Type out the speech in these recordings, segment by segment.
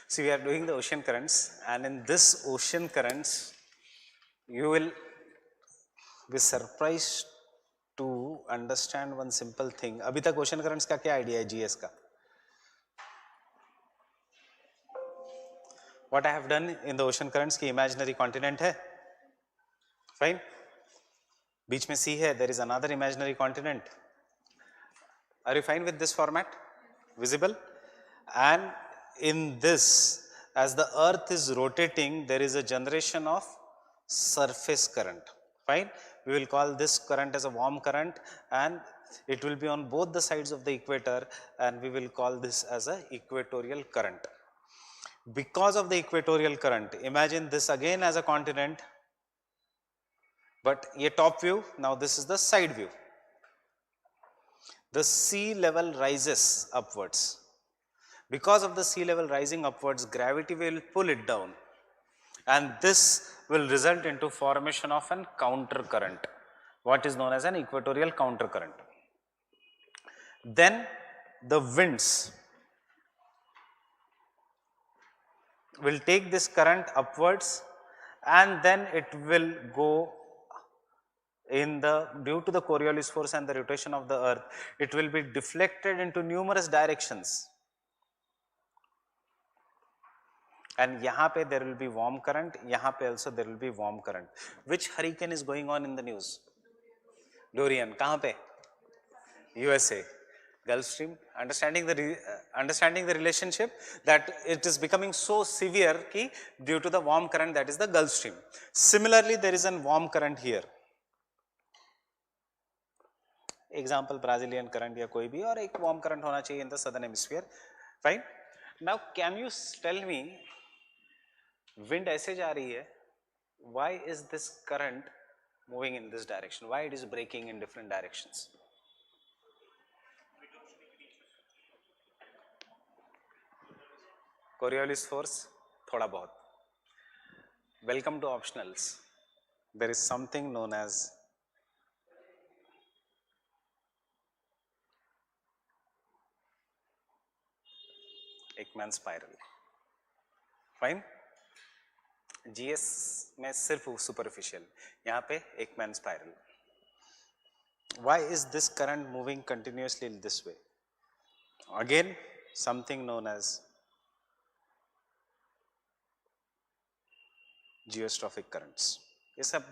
See, we are doing the ocean currents, and in this ocean currents, you will be surprised to understand one simple thing. अभी तक ocean currents का क्या idea है GS का? What I have done in the ocean currents की imaginary continent है, fine. बीच में sea है, there is another imaginary continent. Are you fine with this format? Visible? And in this, as the earth is rotating, there is a generation of surface current. Fine? We will call this current as a warm current, and it will be on both the sides of the equator, and we will call this as a equatorial current. Because of the equatorial current, imagine this again as a continent, but a top view, now this is the side view. The sea level rises upwards. Because of the sea level rising upwards, gravity will pull it down, and this will result into formation of an counter current, what is known as an equatorial counter current. Then the winds will take this current upwards, and then it will go in the, due to the Coriolis force and the rotation of the earth, it will be deflected into numerous directions. And यहाँ पे there will be warm current, यहाँ पे also there will be warm current. Which hurricane is going on in the news? Dorian. कहाँ पे? USA. Gulf Stream. Understanding the relationship, that it is becoming so severe कि due to the warm current, that is the Gulf Stream. Similarly, there is a warm current here. Example Brazilian current या कोई भी, और एक warm current होना चाहिए in the southern hemisphere. Fine. Now, can you tell me? Wind ऐसे जा रही है, why is this current moving in this direction? Why it is breaking in different directions? Coriolis force, थोड़ा बहुत. Welcome to optionals. There is something known as Ekman spiral. Fine. GS में सिर्फ superficial, यहाँ पे Ekman spiral. Why is this current moving continuously in this way? Again, something known as geostrophic currents. ये सब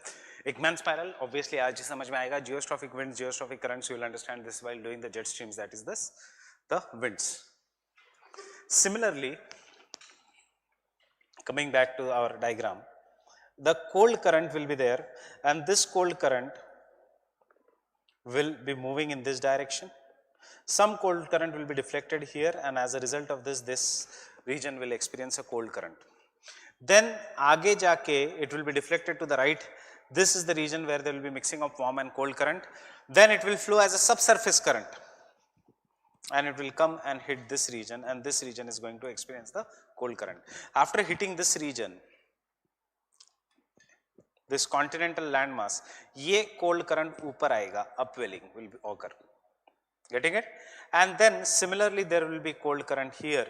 Ekman spiral, obviously आज ही समझ में आएगा. Geostrophic winds, geostrophic currents, you will understand this while doing the jet streams, that is this, the winds. Similarly, coming back to our diagram, the cold current will be there, and this cold current will be moving in this direction. Some cold current will be deflected here, and as a result of this, this region will experience a cold current. Then आगे जाके it will be deflected to the right. This is the region where there will be mixing of warm and cold current. Then it will flow as a subsurface current, and it will come and hit this region, and this region is going to experience the cold current. After hitting this region, this continental landmass, ये cold current ऊपर आएगा, upwelling will occur. Getting it? And then similarly there will be cold current here.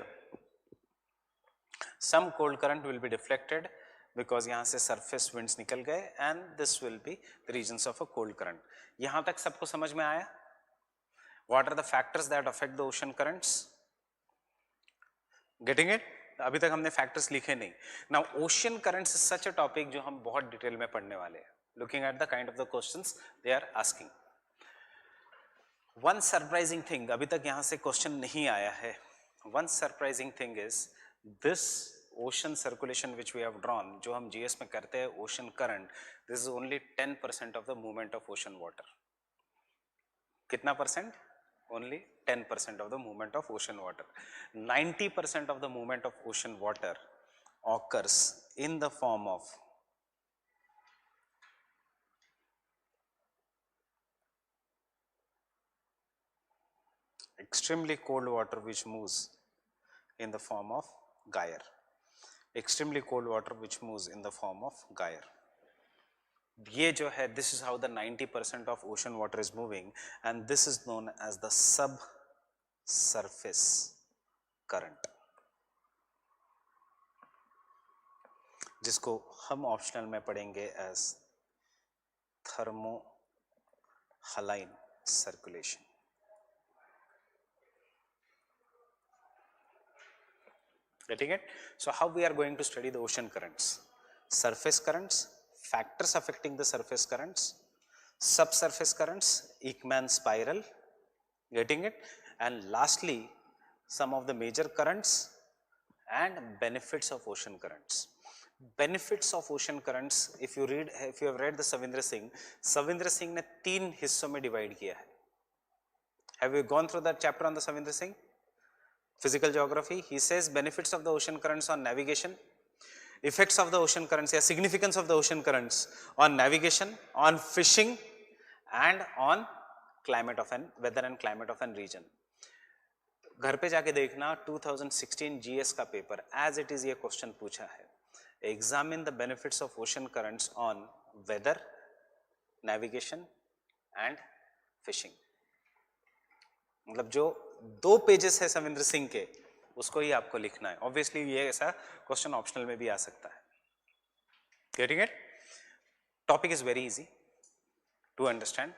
Some cold current will be deflected because यहाँ से surface winds निकल गए, and this will be the regions of a cold current. यहाँ तक सबको समझ में आया? What are the factors that affect the ocean currents? Getting it? अभी तक हमने factors लिखे नहीं. Now, ocean currents is such a topic जो हम बहुत detail में पढ़ने वाले हैं. Looking at the kind of the questions they are asking. One surprising thing, अभी तक यहाँ से question नहीं आया है. One surprising thing is this ocean circulation which we have drawn, जो हम GS में करते हैं ocean current, this is only 10% of the movement of ocean water. कितना percent? Only 10% of the movement of ocean water. 90% of the movement of ocean water occurs in the form of extremely cold water which moves in the form of gyre. Extremely cold water which moves in the form of gyre. ये जो है, this is how the 90% of ocean water is moving, and this is known as the subsurface current. जिसको हम optional में पढ़ेंगे as thermohaline circulation. Getting it? So how we are going to study the ocean currents? Surface currents, factors affecting the surface currents, subsurface currents, Ekman spiral, getting it? And lastly, some of the major currents and benefits of ocean currents. Benefits of ocean currents, if you have read the Savindra Singh ने 3 हिस्सों में divide किया है. Have you gone through that chapter on the Savindra Singh? Physical geography. He says benefits of the ocean currents on navigation, effects of the ocean currents या significance of the ocean currents on navigation, on fishing and on climate of an weather and climate of an region. घर पे जाके देखना 2016 GS का paper as it is ये question पूछा है. Examine the benefits of ocean currents on weather, navigation and fishing. मतलब जो 2 पेजेस है सविंद्र सिंह के उसको ही आपको लिखना है. ऑब्वियसली ये ऐसा क्वेश्चन ऑप्शनल में भी आ सकता है. Getting it? Topic is very easy to understand.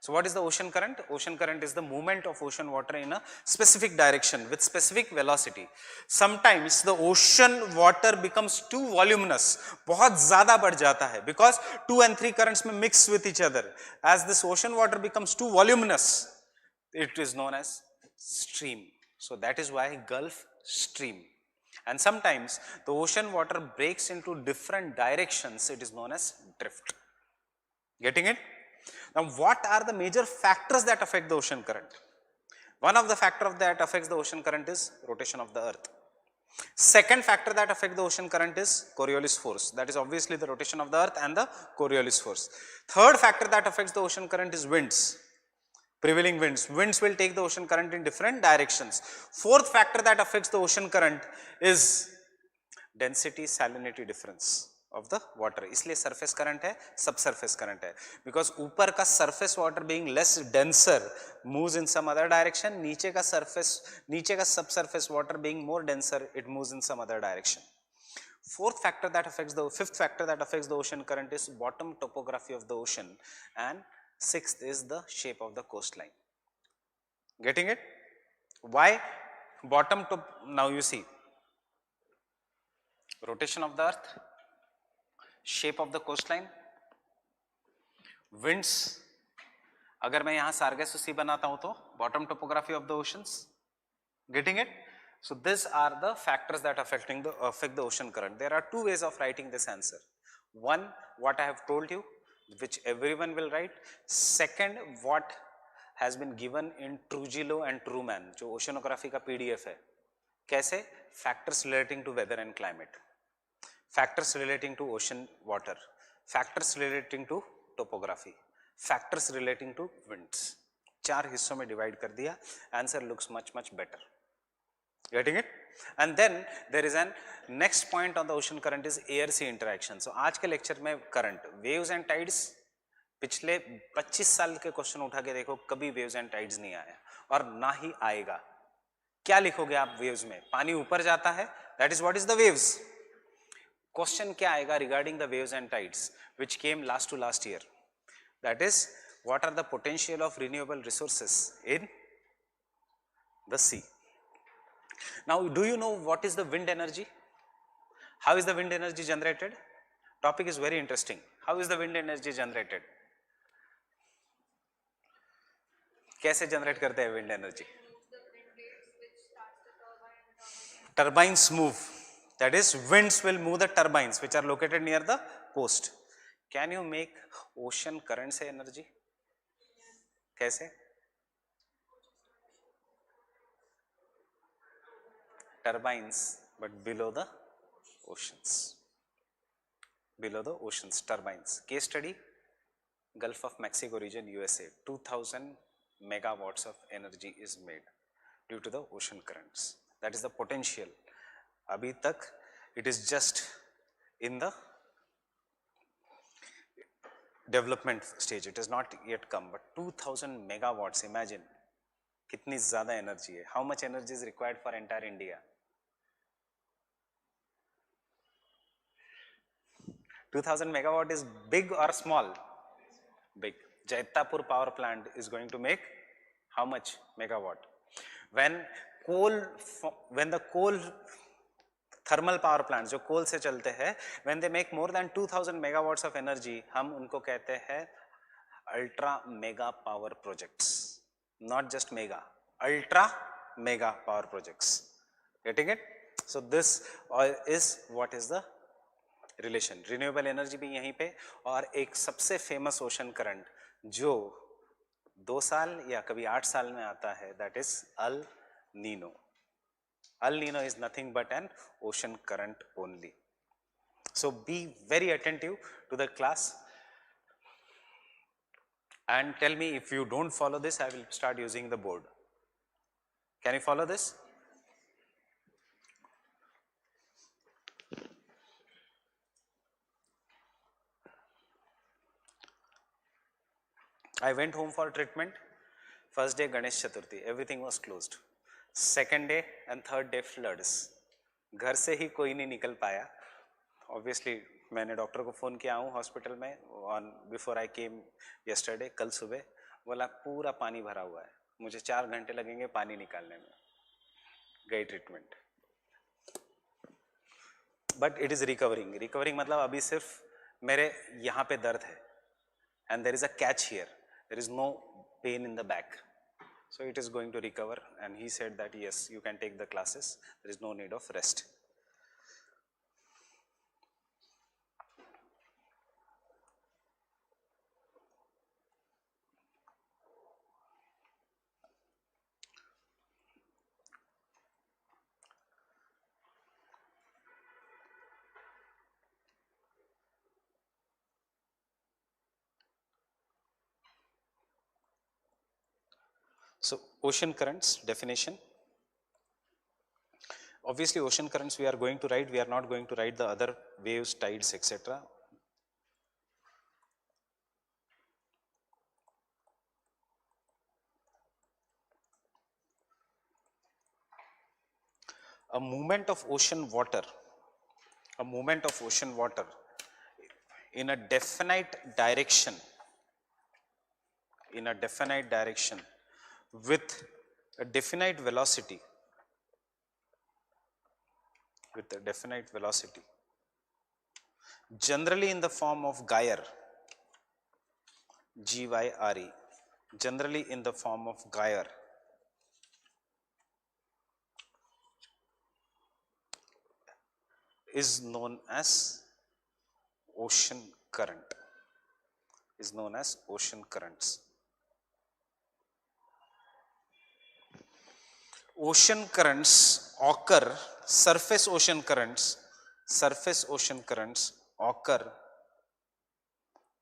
So what is the ocean current? Ocean current is the movement of ocean water in a specific direction with specific velocity. Sometimes the ocean water becomes too voluminous, बहुत ज़्यादा बढ़ जाता है because 2 and 3 currents में mix with each other. As this ocean water becomes too voluminous, it is known as stream. So that is why Gulf Stream. And sometimes the ocean water breaks into different directions. It is known as drift. Getting it? Now, what are the major factors that affect the ocean current? One of the factors that affects the ocean current is rotation of the earth. Second factor that affects the ocean current is Coriolis force. That is obviously the rotation of the earth and the Coriolis force. Third factor that affects the ocean current is winds. Prevailing winds. Winds will take the ocean current in different directions. Fourth factor that affects the ocean current is density salinity difference of the water. इसलिए surface current है, subsurface current है. Because ऊपर का surface water being less denser moves in some other direction. नीचे का subsurface water being more denser, it moves in some other direction. Fifth factor that affects the ocean current is bottom topography of the ocean, and sixth is the shape of the coastline. Getting it? Why bottom top? Now you see rotation of the earth, shape of the coastline, winds. अगर मैं यहाँ सार्गेसो सी बनाता हूँ तो bottom topography of the oceans. Getting it? So these are the factors that affect the ocean current. There are 2 ways of writing this answer. One, what I have told you, which everyone will write. Second, what has been given in Trujillo and Truman, जो oceanography का PDF है. कैसे? Factors relating to weather and climate, factors relating to ocean water, factors relating to topography, factors relating to winds. 4 हिस्सों में divide कर दिया. Answer looks much better. Getting it? And then there is an next point on the ocean current is air-sea interaction. So आज के lecture में current, waves and tides, पिछले 25 साल के क्वेश्चन उठा के देखो, कभी waves and tides नहीं आया और ना ही आएगा. क्या लिखोगे आप waves में? पानी ऊपर जाता है, that is what is the waves. Question क्या आएगा regarding the waves and tides, which came last year? That is, what are the potential of renewable resources in the sea? Now, do you know what is the wind energy? How is the wind energy generated? Topic is very interesting. How is the wind energy generated? कैसे generate करते हैं wind energy? Turbines move. That is, winds will move the turbines which are located near the coast. Can you make ocean current से energy? कैसे? Turbines, but below the oceans. Below the oceans, turbines. Case study, Gulf of Mexico region, USA. 2000 megawatts of energy is made due to the ocean currents. That is the potential. Abhi tak it is just in the development stage. It has not yet come, but 2000 megawatts, imagine कितनी ज़्यादा energy है. How much energy is required for entire India? 2000 megawatt is big or small? Big. Jaitapur power plant is going to make how much megawatt? When the coal thermal power plants जो कोल से चलते हैं, when they make more than 2000 megawatts of energy, हम उनको कहते हैं ultra mega power projects. Not just mega, ultra mega power projects. Getting it? So this is what is the relation. Renewable energy भी यहीं पे, और एक सबसे फेमस ओशन करंट जो 2 साल या कभी 8 साल में आता है, that is El Nino. El Nino is nothing but an ocean current only. So be very attentive to the class and tell me if you don't follow this, I will start using the board. Can you follow this? I went home for treatment. First day Ganesh Chaturthi, everything was closed. Second day and third day floods. घर से ही कोई नहीं निकल पाया. Obviously मैंने doctor को phone किया हूँ हॉस्पिटल में on before I came yesterday, कल सुबह. बोला पूरा पानी भरा हुआ है, मुझे 4 घंटे लगेंगे पानी निकालने में. गई treatment. But it is recovering. Recovering मतलब अभी सिर्फ मेरे यहाँ पे दर्द है, and there is a catch here. There is no pain in the back, so it is going to recover. And he said that yes, you can take the classes, there is no need of rest. So ocean currents definition. Obviously ocean currents we are going to write, we are not going to write the other waves, tides, etc. A movement of ocean water, a movement of ocean water in a definite direction, in a definite direction with a definite velocity, with a definite velocity, generally in the form of gyre, G-Y-R-E, generally in the form of gyre, is known as ocean current, is known as ocean currents. Ocean currents occur, surface ocean currents occur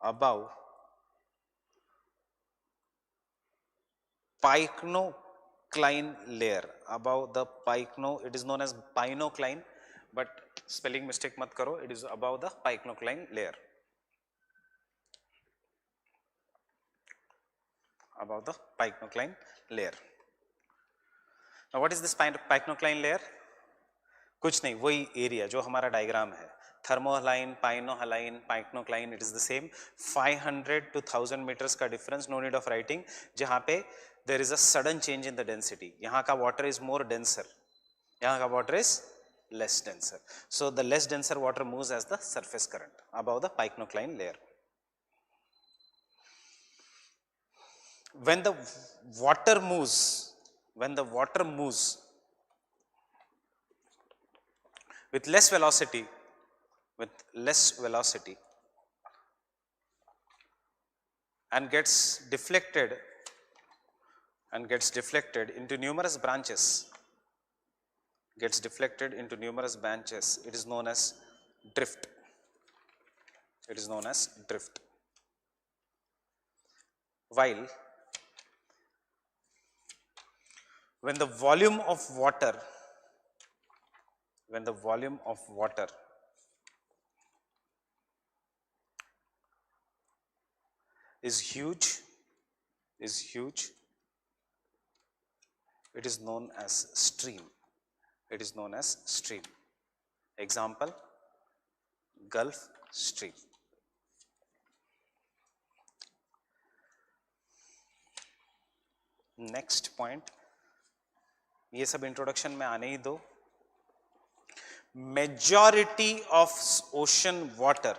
above pycnocline layer, above the it is known as pinocline, but spelling mistake mat karo, it is above the pycnocline layer, above the pycnocline layer. Now what is this pycnocline layer? कुछ नहीं, वही area जो हमारा diagram है, thermohaline, pycnohaline, pycnocline, it is the same. 500 to 1000 metres का difference, no need of writing. जहाँ पे there is a sudden change in the density, यहाँ का वाटर इज मोर डेंसर, यहाँ का water is less denser. So the less denser water moves as the surface current above the pycnocline layer. When the water moves, with less velocity, and gets deflected into numerous branches, it is known as drift. While when the volume of water is huge, it is known as stream. Example, Gulf stream. Next point, ये सब introduction में आने ही दो. Majority of ocean water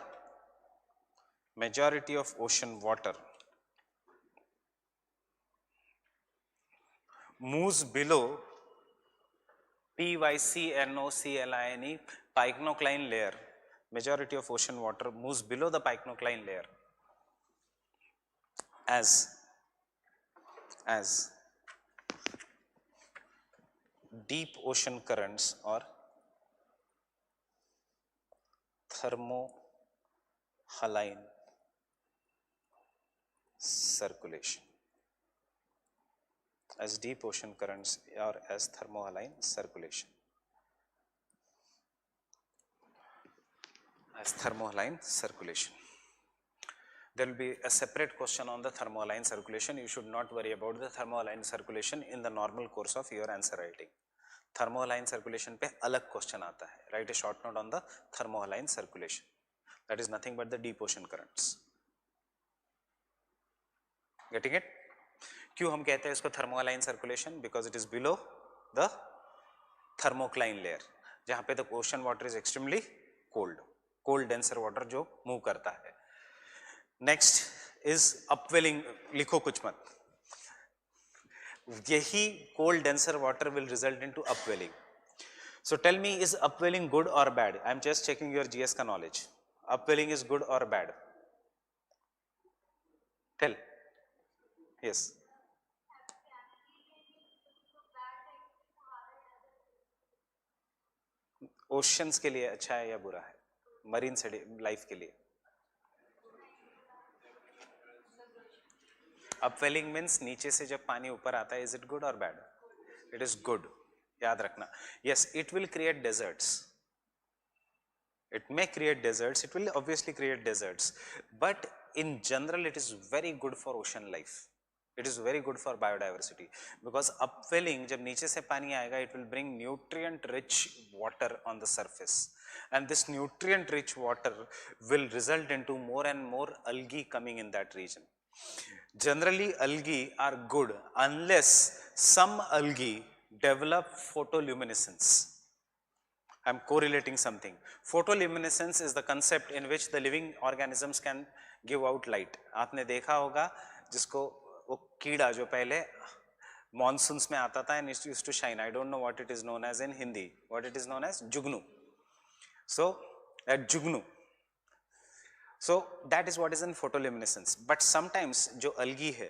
moves below PYCNOCLINE, pycnocline layer. Majority of ocean water moves below the pycnocline layer as deep ocean currents or thermohaline circulation. As deep ocean currents or as thermohaline circulation. As thermohaline circulation. There will be a separate question on the thermohaline circulation. You should not worry about the thermohaline circulation in the normal course of your answer writing. Thermohaline circulation पे अलग question आता है. Write a short note on the thermohaline circulation. That is nothing but the deep ocean currents. Getting it? क्यों हम कहते हैं इसको thermohaline circulation? Because it is below the thermocline layer, जहाँ पे the ocean water is extremely cold denser water जो move करता है. Next is upwelling. लिखो कुछ मत. यही cold denser water will result into upwelling. So tell me, is upwelling good or bad? I am just checking your GS का knowledge. Upwelling is good or bad? Tell. Yes. Oceans के लिए अच्छा है या बुरा है? Marine life के लिए. Upwelling means नीचे से जब पानी ऊपर आता है, is it good or bad? It is good. याद रखना. Yes, it will create deserts. It may create deserts. It will obviously create deserts. But in general, it is very good for ocean life. It is very good for biodiversity. Because upwelling, जब नीचे से पानी आएगा, it will bring nutrient-rich water on the surface. And this nutrient-rich water will result into more and more algae coming in that region. Generally, algae are good unless some algae develop photoluminescence. I am correlating something. Photoluminescence is the concept in which the living organisms can give out light. आपने देखा होगा जिसको वो कीड़ा जो पहले monsoons में आता था and it used to shine. I don't know what it is known as in Hindi. What it is known as? Jugnu. So that jugnu. So that is what is in photoluminescence. But sometimes जो algae है,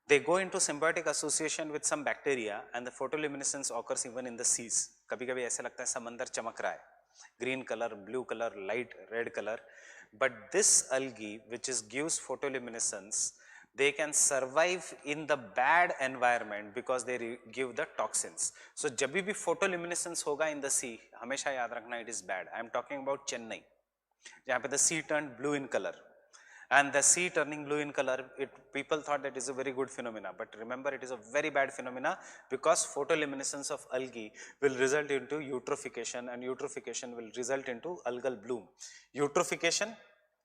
they go into symbiotic association with some bacteria and the photoluminescence occurs even in the seas. कभी कभी ऐसा लगता है समंदर चमक रहा है, green color, blue color, light red color. But this algae which gives photoluminescence, they can survive in the bad environment because they give the toxins. So जब भी photoluminescence होगा in the sea, हमेशा याद रखना it is bad. I am talking about Chennai, जहाँ पे the sea turned blue in color. And the sea turning blue in color, people thought that is a very good phenomena. But remember, it is a very bad phenomena because photoluminescence of algae will result into eutrophication, and eutrophication will result into algal bloom. Eutrophication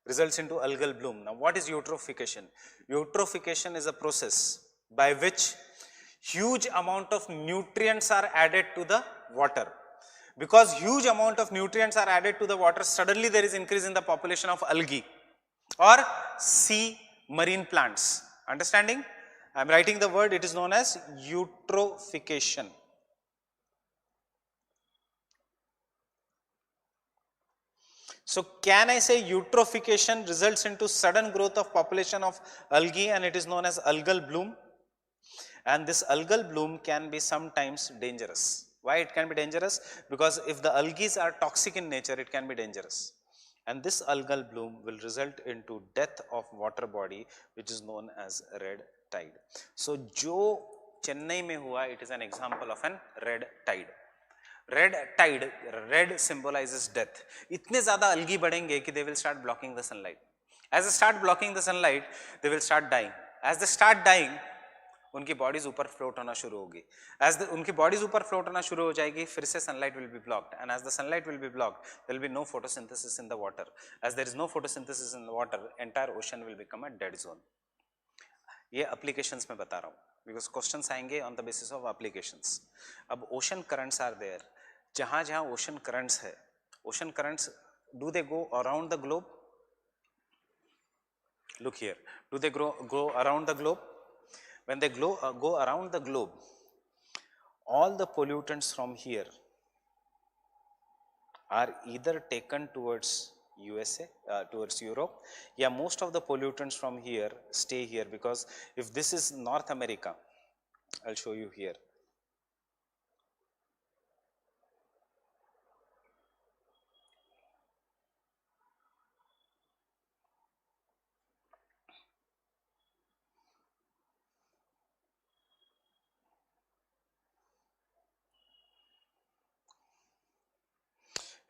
results into algal bloom. Now, what is eutrophication? Eutrophication is a process by which huge amount of nutrients are added to the water. Because huge amount of nutrients are added to the water, suddenly there is increase in the population of algae or sea marine plants. Understanding? I am writing the word, it is known as eutrophication. So can I say eutrophication results into sudden growth of population of algae and it is known as algal bloom? And this algal bloom can be sometimes dangerous. Why it can be dangerous? Because if the algae are toxic in nature, it can be dangerous. And this algal bloom will result into death of water body which is known as red tide. So जो चेन्नई में हुआ, it is an example of an red tide. Red tide, red symbolizes death. इतने ज़्यादा algae बढ़ेंगे कि they will start blocking the sunlight. As they start blocking the sunlight, they will start dying. As they start dying, उनकी bodies ऊपर float होना शुरू होगी. As उनकी बॉडीज ऊपर फ्लोट होना शुरू हो जाएगी, फिर से sunlight will be blocked, and as the sunlight will be blocked there will be no photosynthesis in the water. As there is no photosynthesis in the water, entire ocean will become a dead zone. ये applications में बता रहा हूँ because questions आएंगे on the basis of applications. अब ocean currents are there. जहां जहां ocean currents है, ocean currents do they go around the globe? Look here, do they go around the globe? When they go around the globe, all the pollutants from here are either taken towards USA, towards Europe, yeah, most of the pollutants from here stay here, because if this is North America, I'll show you here.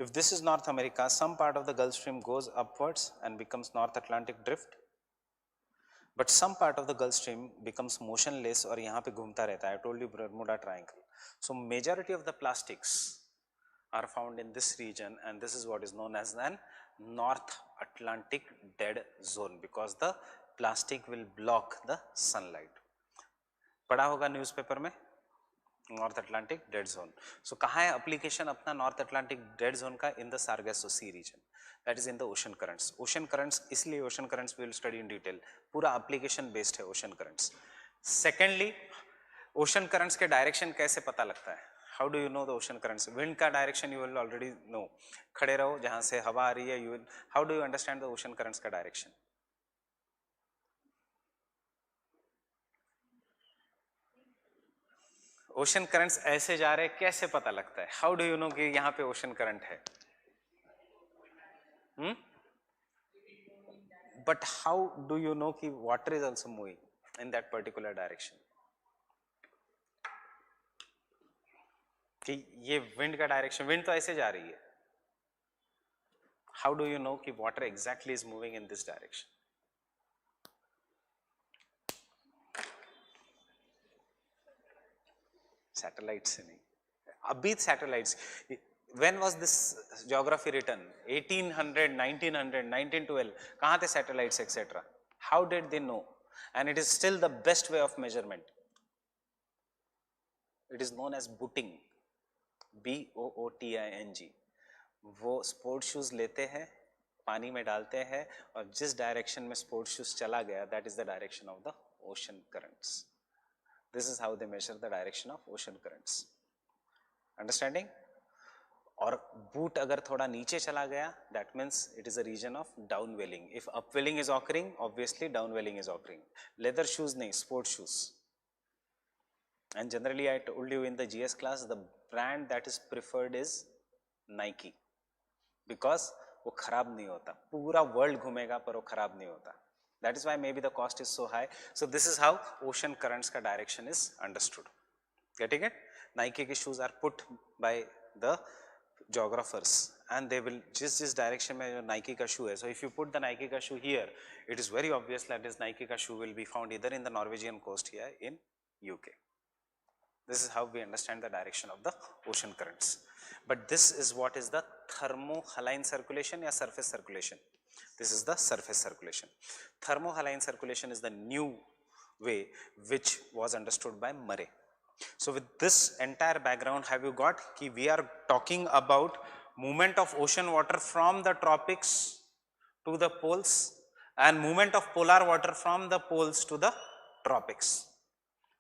If this is North America, some part of the Gulf Stream goes upwards and becomes North Atlantic drift, but some part of the Gulf Stream becomes motionless और यहाँ पे घूमता रहता है. I told you Bermuda Triangle. So majority of the plastics are found in this region, and this is what is known as an North Atlantic dead zone, because the plastic will block the sunlight. पढ़ा होगा newspaper में North Atlantic dead zone. So कहाँ है application अपना North Atlantic dead zone का? In the Sargasso Sea region, that is in the ocean currents. Ocean currents इसलिए ocean currents we will study in detail, पूरा application based है ocean currents. Secondly, ocean currents के direction कैसे पता लगता है? How do you know the ocean currents? Wind का direction you will already know. खड़े रहो जहां से हवा आ रही है, you will. How do you understand the ocean currents का डायरेक्शन? ओशन करंट्स ऐसे जा रहे, कैसे पता लगता है? हाउ डू यू नो कि यहाँ पे ओशन करंट है? But how do you know कि water is also moving in that particular direction? कि ये विंड का डायरेक्शन, विंड तो ऐसे जा रही है. हाउ डू यू नो कि water exactly is moving in this direction? Satellite से नहीं, अभी satellites. When was this geography written? 1800, 1900, 1912. कहाँ थे satellites etc. How did they know? And it is still the best way of measurement. It is known as booting. BOOTING. वो sport shoes लेते हैं, पानी में डालते हैं, और जिस डायरेक्शन में स्पोर्ट शूज चला गया, that is the direction of the ocean currents. This is how they measure the direction of ocean currents. Understanding? और बूट अगर थोड़ा नीचे चला गया, that means it is a region of downwelling. If upwelling is occurring, obviously downwelling is occurring. Leather shoes नहीं, sport shoes. And generally I told you in the GS class, the brand that is preferred is Nike, because वो खराब नहीं होता. पूरा world घूमेगा पर वो खराब नहीं होता. That is why maybe the cost is so high. So this is how ocean currents का direction is understood. Getting it? Nike के shoes are put by the geographers, and they will just this direction में जो Nike का shoe है. So if you put the Nike का shoe here, it is very obvious that this Nike का shoe will be found either in the Norwegian coast here in UK. This is how we understand the direction of the ocean currents. But this is what is the thermohaline circulation या surface circulation. This is the surface circulation. Thermohaline circulation is the new way which was understood by Murray. So with this entire background, have you got कि we are talking about movement of ocean water from the tropics to the poles and movement of polar water from the poles to the tropics.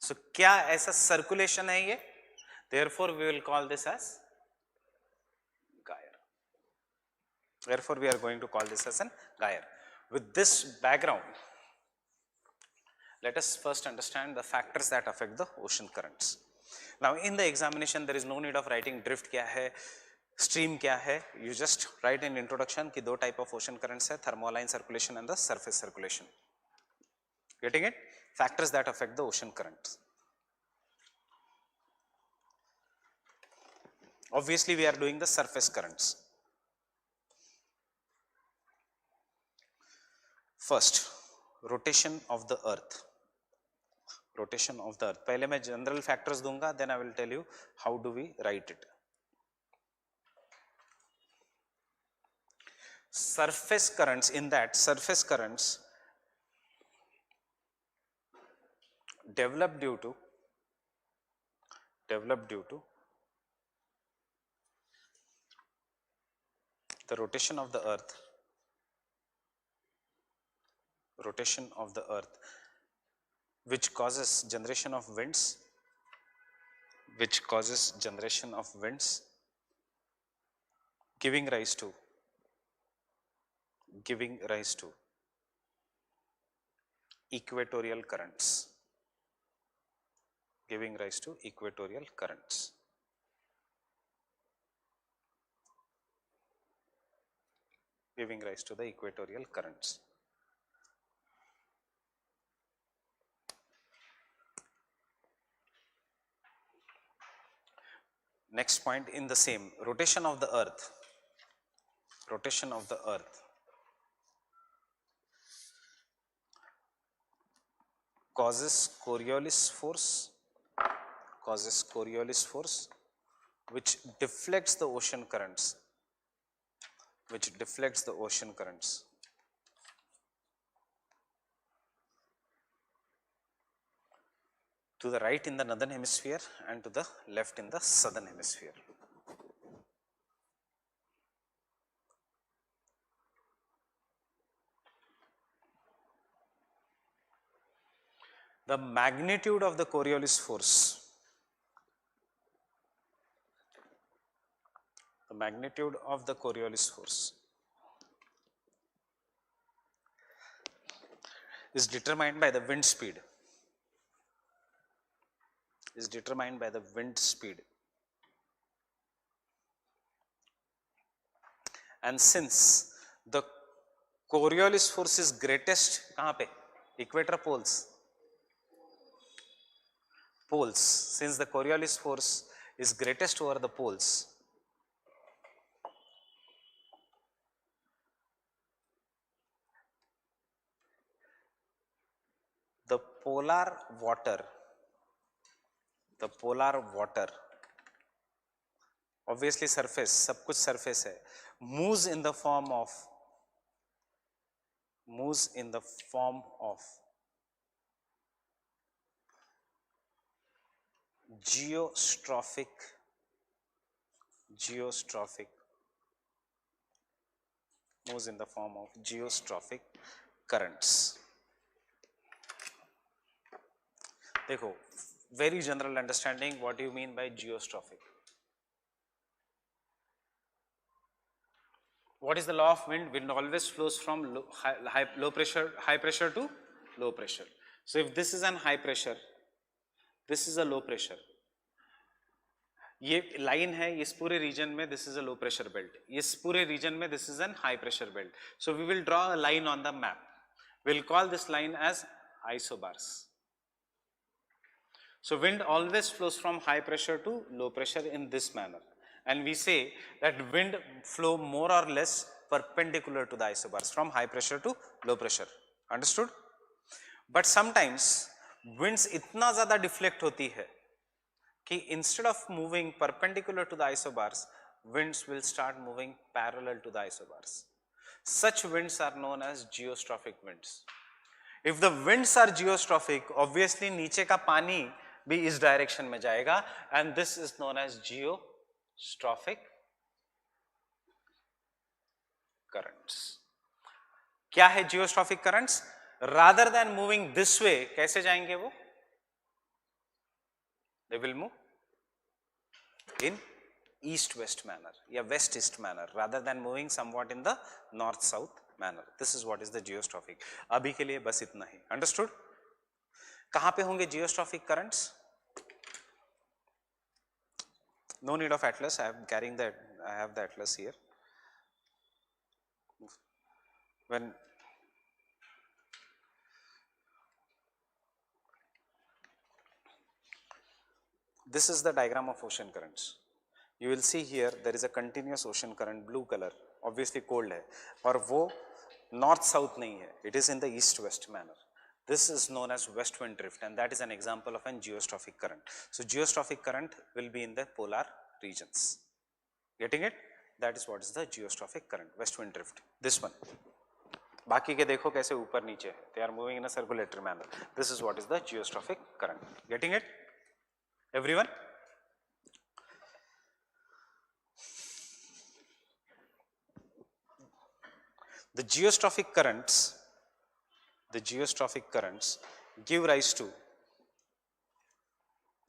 So क्या ऐसा circulation है ये? Therefore we will call this as gyre. Therefore we are going to call this as an gyre. With this background, let us first understand the factors that affect the ocean currents. Now in the examination there is no need of writing drift क्या है, stream क्या है. You just write in introduction कि दो type of ocean currents है, thermohaline circulation and the surface circulation. Getting it? Factors that affect the ocean currents. Obviously we are doing the surface currents. First, rotation of the earth. rotation of the earth. पहले मैं general factors दूंगा, then I will tell you how do we write it. Surface currents, in that surface currents develop due to the rotation of the earth, which causes generation of winds, giving rise to equatorial currents, giving rise to equatorial currents. Giving rise to the equatorial currents. Next point in the same, rotation of the earth causes Coriolis force, which deflects the ocean currents, to the right in the northern hemisphere and to the left in the southern hemisphere. The magnitude of the Coriolis force, is determined by the wind speed. And since the Coriolis force is greatest कहाँ पे? Equator poles. Since the Coriolis force is greatest over the poles, the polar water, obviously surface, सब कुछ surface है, moves in the form of geostrophic currents. देखो, very general understanding, what do you mean by geostrophic? What is the law of wind? Wind always flows from high pressure to low pressure. So if this is an high pressure, this is a low pressure. ये line है, इस पूरे reason में this is a low pressure belt. इस पूरे reason में this is an high pressure belt. So we will draw a line on the map. We'll call this line as isobars. So wind always flows from high pressure to low pressure in this manner. And we say that wind flow more or less perpendicular to the isobars from high pressure to low pressure. Understood? But sometimes winds इतना ज़्यादा deflect होती है कि instead of moving perpendicular to the isobars, winds will start moving parallel to the isobars. Such winds are known as geostrophic winds. If the winds are geostrophic, obviously नीचे का पानी भी इस डायरेक्शन में जाएगा, and this is known as geostrophic currents. क्या है geostrophic currents? Rather than moving this way, कैसे जाएंगे वो? They will move in east-west manner या west-east manner rather than moving somewhat in the north-south manner. This is what is the geostrophic. अभी के लिए बस इतना ही. Understood? कहाँ पे होंगे geostrophic currents? No need of atlas. I am carrying that. I have the atlas here. When this is the diagram of ocean currents. You will see here there is a continuous ocean current, blue color. Obviously cold है और वो north south नहीं है. It is in the east west manner. This is known as west wind drift, and that is an example of an geostrophic current. So geostrophic current will be in the polar regions. Getting it? That is what is the geostrophic current, west wind drift. This one. बाकी के देखो कैसे ऊपर नीचे, they are moving in a circulatory manner. This is what is the geostrophic current. Getting it? Everyone? The geostrophic currents give rise to,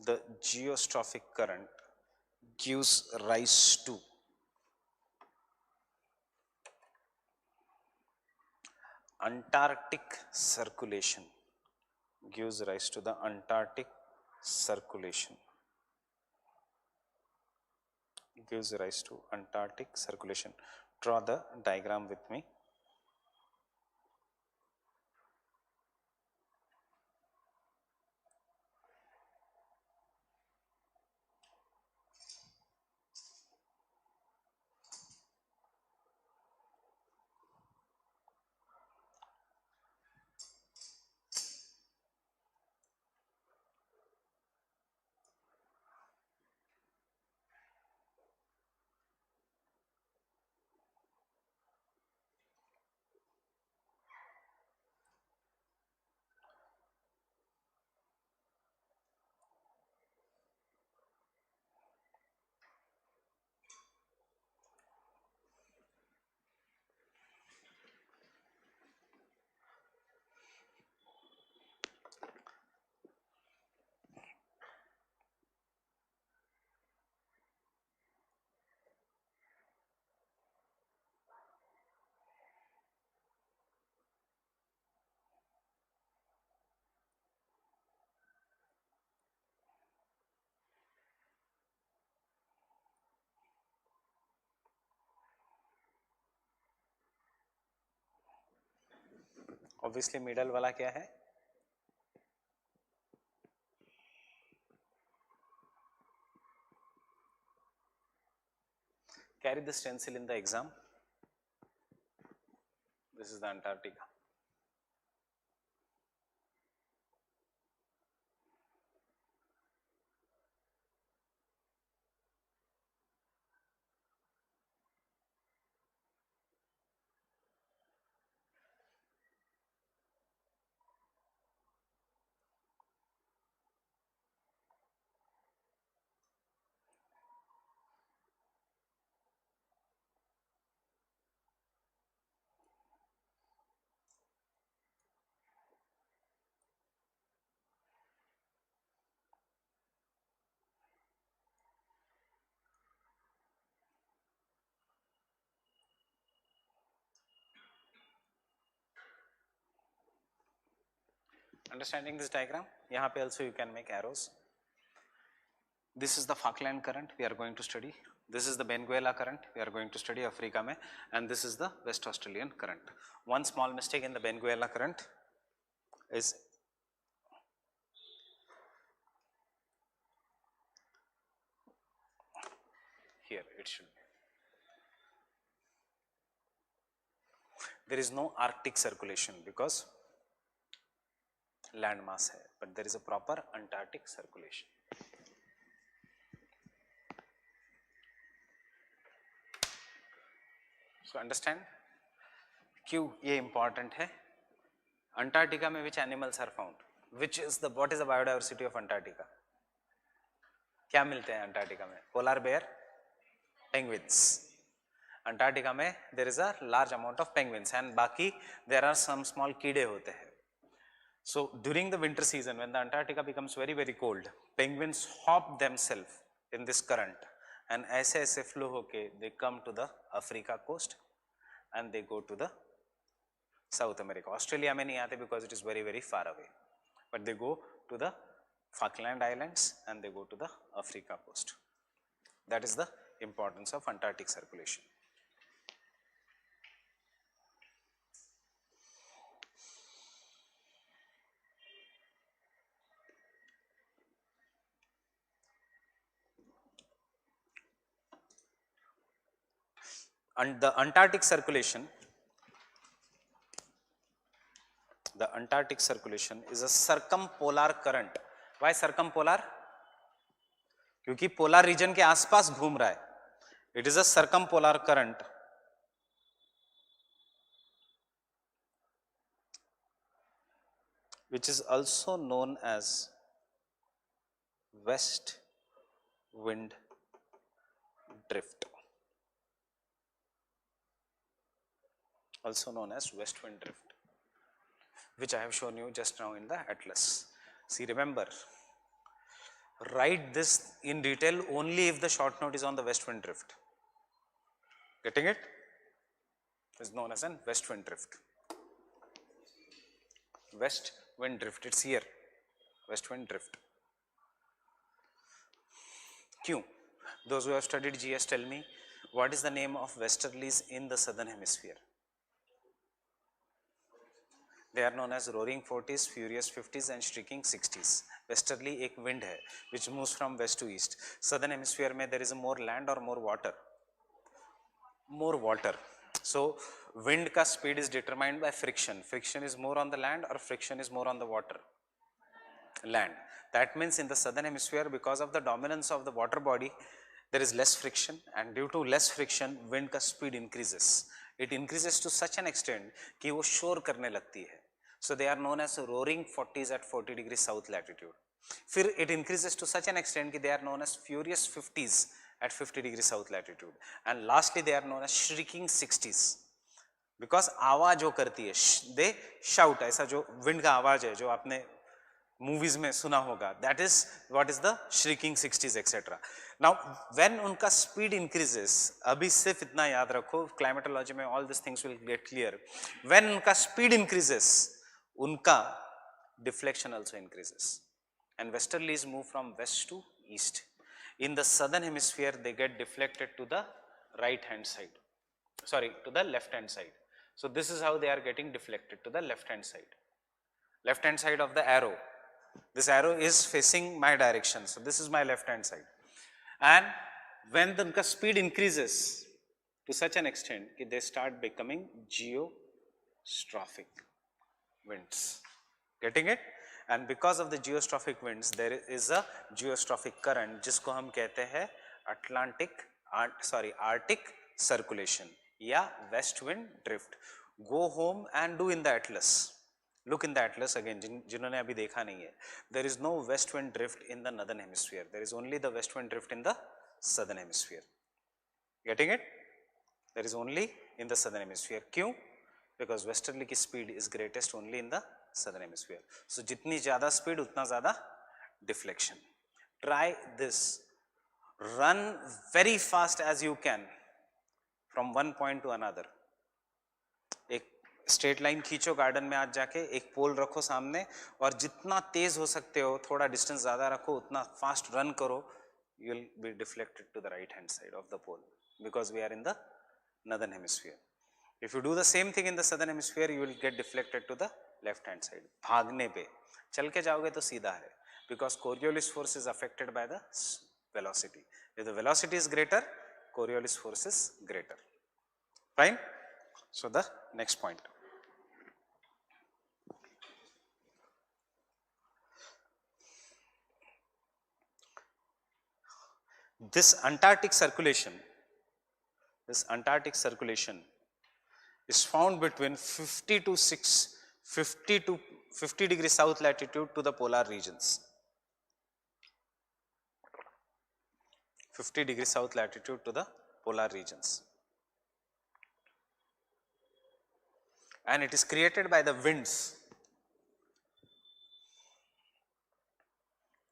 the geostrophic current gives rise to Antarctic circulation, gives rise to the Antarctic circulation, gives rise to Antarctic circulation. Draw the diagram with me. Obviously middle वाला क्या है? Carry the stencil in the exam. This is the Antarctica. Understanding this diagram? यहाँ पे also you can make arrows. This is the Falkland current we are going to study. This is the Benguela current we are going to study Africa में, and this is the West Australian current. One small mistake in the Benguela current is here, it should be. There is no Arctic circulation because land mass hai, but there is a proper Antarctic circulation. So understand क्यों ये important है? Antarctica में which animals are found? What is the biodiversity of Antarctica? क्या मिलते हैं Antarctica में? Polar bear, penguins. Antarctica में there is a large amount of penguins, and बाकी there are some small कीड़े होते हैं. So during the winter season, when the Antarctica becomes very very cold, penguins hop themselves in this current, and ऐसे ऐसे flow होके they come to the Africa coast and they go to the South America. Australia में नहीं आते because it is very very far away, but they go to the Falkland Islands and they go to the Africa coast. That is the importance of Antarctic circulation. And the Antarctic circulation, The Antarctic circulation is a circumpolar current. Why circumpolar? क्योंकि polar region के आसपास घूम रहा है. It is a circumpolar current which is also known as west wind drift. Also known as west wind drift, which I have shown you just now in the atlas. See, remember, write this in detail only if the short note is on the west wind drift. Getting it? Is known as an west wind drift. West wind drift, it's here. West wind drift. Q. Those who have studied GS, tell me, what is the name of westerlies in the southern hemisphere? They are known as roaring 40s, furious 50s and streaking 60s. Westerly एक wind है which moves from west to east. Southern hemisphere में there is more land or more water? More water. So wind का speed is determined by friction. Friction is more on the land or friction is more on the water? Land. That means in the southern hemisphere, because of the dominance of the water body, there is less friction, and due to less friction wind का speed increases. It increases to such an extent कि वो शोर करने लगती है. So they are known as roaring 40s at 40 degrees south latitude. फिर it increases to such an extent कि they are known as furious 50s at 50 degrees south latitude. And lastly they are known as shrieking 60s. Because आवाज जो करती है, they shout, ऐसा जो wind का आवाज है जो आपने मूवीज में सुना होगा, that is what is the shrieking 60s etc. Now when उनका speed increases, अभी सिर्फ इतना याद रखो, climatology में all these things will get clear. When उनका speed increases, उनका deflection also increases, and westerlies move from west to east. In the southern hemisphere they get deflected to the right hand side, sorry, to the left hand side. So this is how they are getting deflected, to the left hand side. Left hand side of the arrow. This arrow is facing my direction, so this is my left hand side. And when the speed increases to such an extent that they start becoming geostrophic winds. Getting it? And because of the geostrophic winds, there is a geostrophic current जिसको हम कहते हैं Arctic circulation या west wind drift. Go home and do in the atlas. Look in the atlas again, जिन्होंने अभी देखा नहीं है. There is no west wind drift in the northern hemisphere. There is only the west wind drift in the southern hemisphere. Getting it? There is only in the southern hemisphere. क्यों? Because westerly की speed is greatest only in the southern hemisphere. So जितनी ज़्यादा speed उतना ज़्यादा deflection. Try this. Run very fast as you can from one point to another. एक straight line खींचो garden में, आज जाके एक पोल रखो सामने और जितना तेज हो सकते हो, थोड़ा डिस्टेंस ज़्यादा रखो, उतना फास्ट रन करो, you will be deflected to the right hand side of the pole because we are in the northern hemisphere. If you do the same thing in the southern hemisphere, you will get deflected to the left hand side. भागने पे चल के जाओगे तो सीधा है, because Coriolis force is affected by the velocity. If the velocity is greater, Coriolis force is greater. Fine? So the next point. This Antarctic circulation is found between 50 degrees south latitude to the polar regions. 50 degrees south latitude to the polar regions. And it is created by the winds.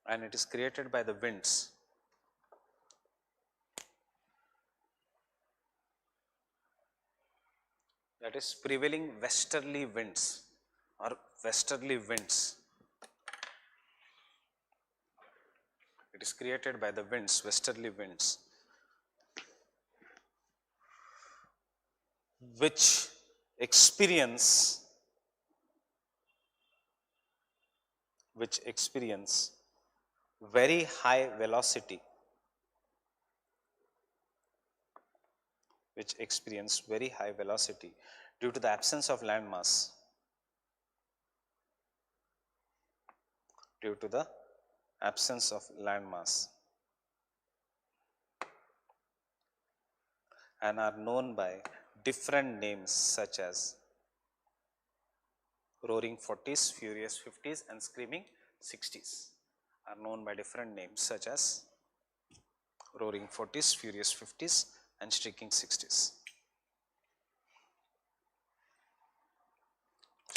And it is created by the winds. That is prevailing westerly winds or westerly winds. It is created by the winds, westerly winds, which experience very high velocity, due to the absence of land mass. due to the absence of landmass and are known by different names such as roaring 40s, furious 50s and screaming 60s are known by different names such as roaring 40s, furious 50s and streaking 60s.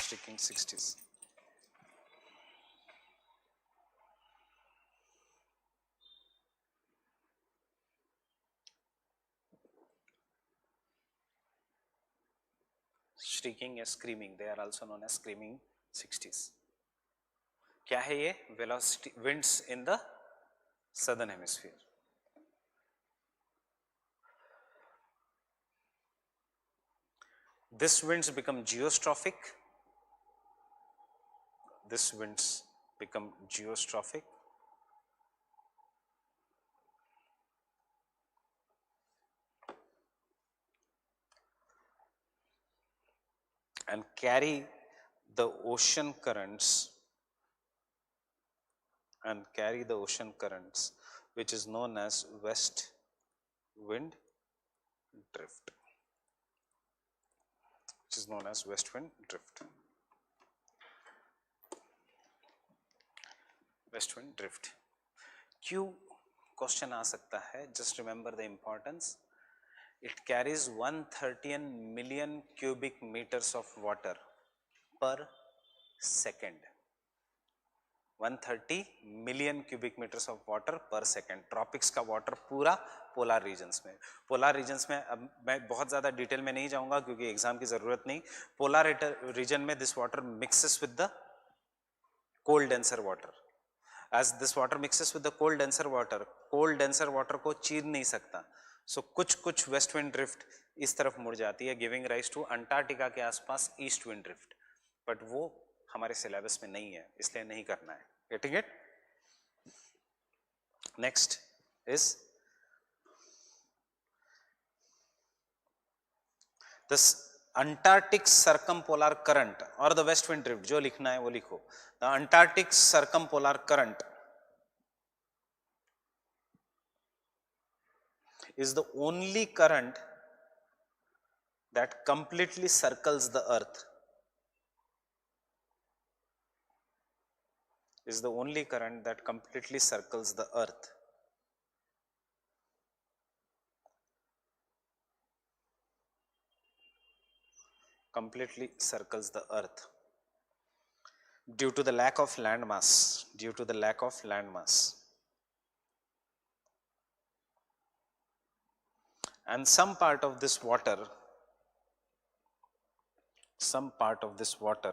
Streaking 60s. Streaking या screaming, they are also known as screaming 60s. क्या है ये? Velocity winds in the southern hemisphere. This winds become geostrophic. This winds become geostrophic. And carry the ocean currents which is known as west wind drift. Which is known as west wind drift. West wind drift. क्यों question आ सकता है? Just remember the importance. It carries 130 million cubic meters of water per second. 130 million cubic meters of water per second. Tropics का water पूरा polar regions में. Polar regions में अब मैं बहुत ज़्यादा डिटेल में नहीं जाऊंगा क्योंकि एग्जाम की ज़रूरत नहीं. पोलर रीजन में this water mixes with the cold denser water. As this water mixes with the cold denser water को चीर नहीं सकता. So कुछ वेस्ट विंड ड्रिफ्ट इस तरफ मुड़ जाती है, गिविंग राइज टू अंटार्कटिका के आसपास ईस्ट विंड ड्रिफ्ट. बट वो हमारे सिलेबस में नहीं है, इसलिए नहीं करना है. Getting it? Next is this Antarctic circumpolar current और द वेस्ट विंड ड्रिफ्ट. जो लिखना है वो लिखो. The Antarctic circumpolar current is the only current that completely circles the earth. Is the only current that completely circles the earth. Completely circles the earth due to the lack of landmass. Due to the lack of landmass. And some part of this water some part of this water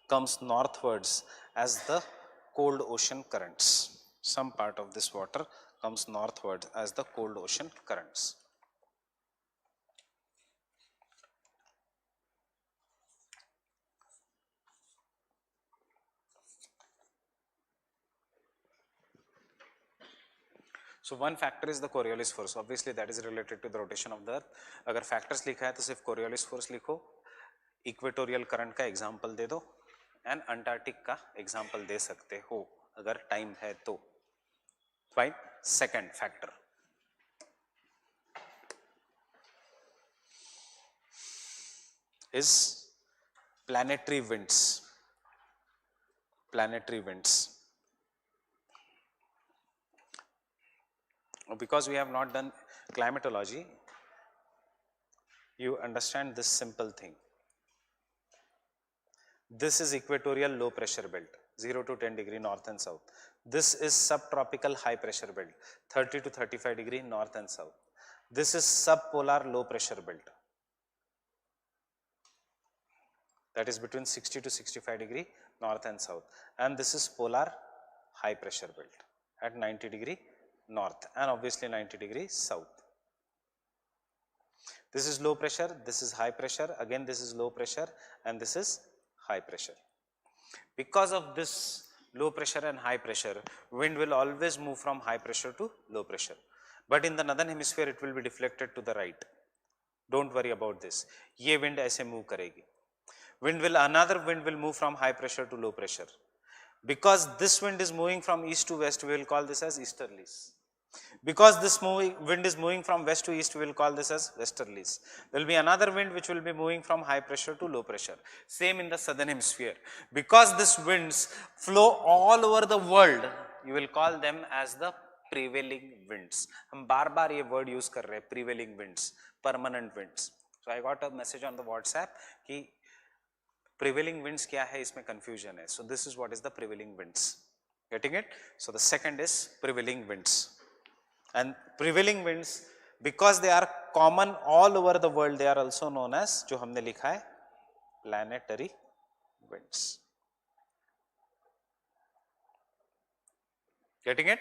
comes northwards as the cold ocean currents. Some part of this water comes northwards as the cold ocean currents. So one factor is the Coriolis force. Obviously that is related to the rotation of the earth. अगर factors लिखा है तो सिर्फ Coriolis force लिखो. Equatorial current का example दे दो and Antarctic का example दे सकते हो अगर time है तो. Fine. Second factor is planetary winds. Planetary winds. Because we have not done climatology, you understand this simple thing. This is equatorial low pressure belt, 0 to 10 degree north and south. This is subtropical high pressure belt, 30 to 35 degree north and south. This is subpolar low pressure belt, that is between 60 to 65 degree north and south. And this is polar high pressure belt at 90 degree north and obviously 90 degrees south. This is low pressure, this is high pressure, again this is low pressure and this is high pressure. Because of this low pressure and high pressure, wind will always move from high pressure to low pressure. but in the northern hemisphere it will be deflected to the right. Don't worry about this. ये wind ऐसे move करेगी. Another wind will move from high pressure to low pressure. Because this wind is moving from east to west, we will call this as easterlies. Because this wind is moving from west to east, we will call this as westerlies. There will be another wind which will be moving from high pressure to low pressure. Same in the southern hemisphere. Because these winds flow all over the world, you will call them as the prevailing winds. हम बार बार ये word use कर रहे हैं, prevailing winds, permanent winds. So I got a message on the WhatsApp कि prevailing winds क्या है, इसमें confusion है. So this is what is the prevailing winds. Getting it? So the second is prevailing winds. And prevailing winds, because they are common all over the world, they are also known as, जो हमने लिखा है, planetary winds. Getting it?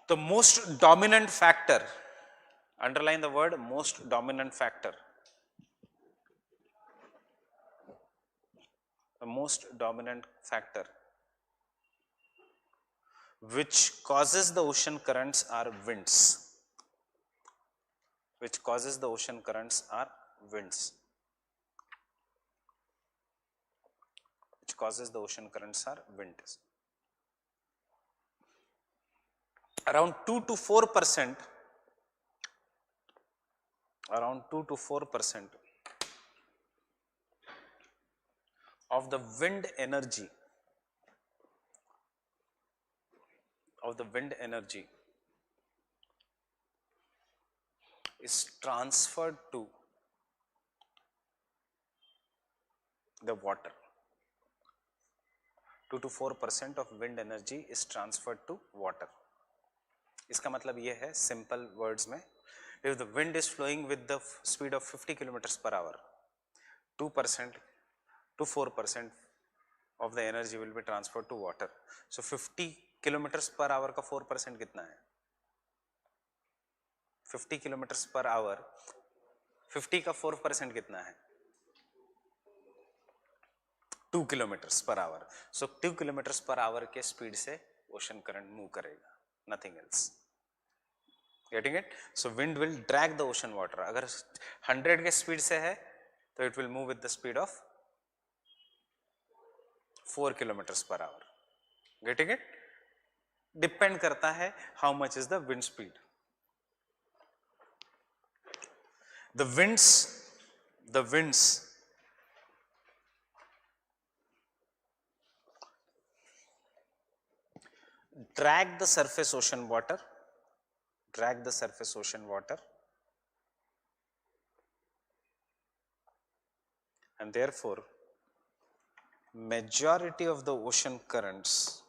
The most dominant factor, underline the word most dominant factor. The most dominant factor which causes the ocean currents are winds. Which causes the ocean currents are winds. Which causes the ocean currents are winds. Around 2 to 4%, around 2 to 4% of the wind energy, is transferred to the water. 2 to 4% of wind energy is transferred to water. इसका मतलब ये है, simple words में, if the wind is flowing with the speed of 50 kilometers per hour, 2% to 4% of the energy will be transferred to water. So 50 kilometers per hour का 4% कितना है? 50 kilometers per hour, 50 का 4% कितना है? 2 kilometers per hour. So 2 kilometers per hour के speed से ocean current move करेगा, nothing else. Getting it? So wind will drag the ocean water. अगर 100 के speed से है, तो it will move with the speed of 4 kilometers per hour. Getting it? Depend करता है how much is the wind speed. The winds drag the surface ocean water, and therefore majority of the ocean currents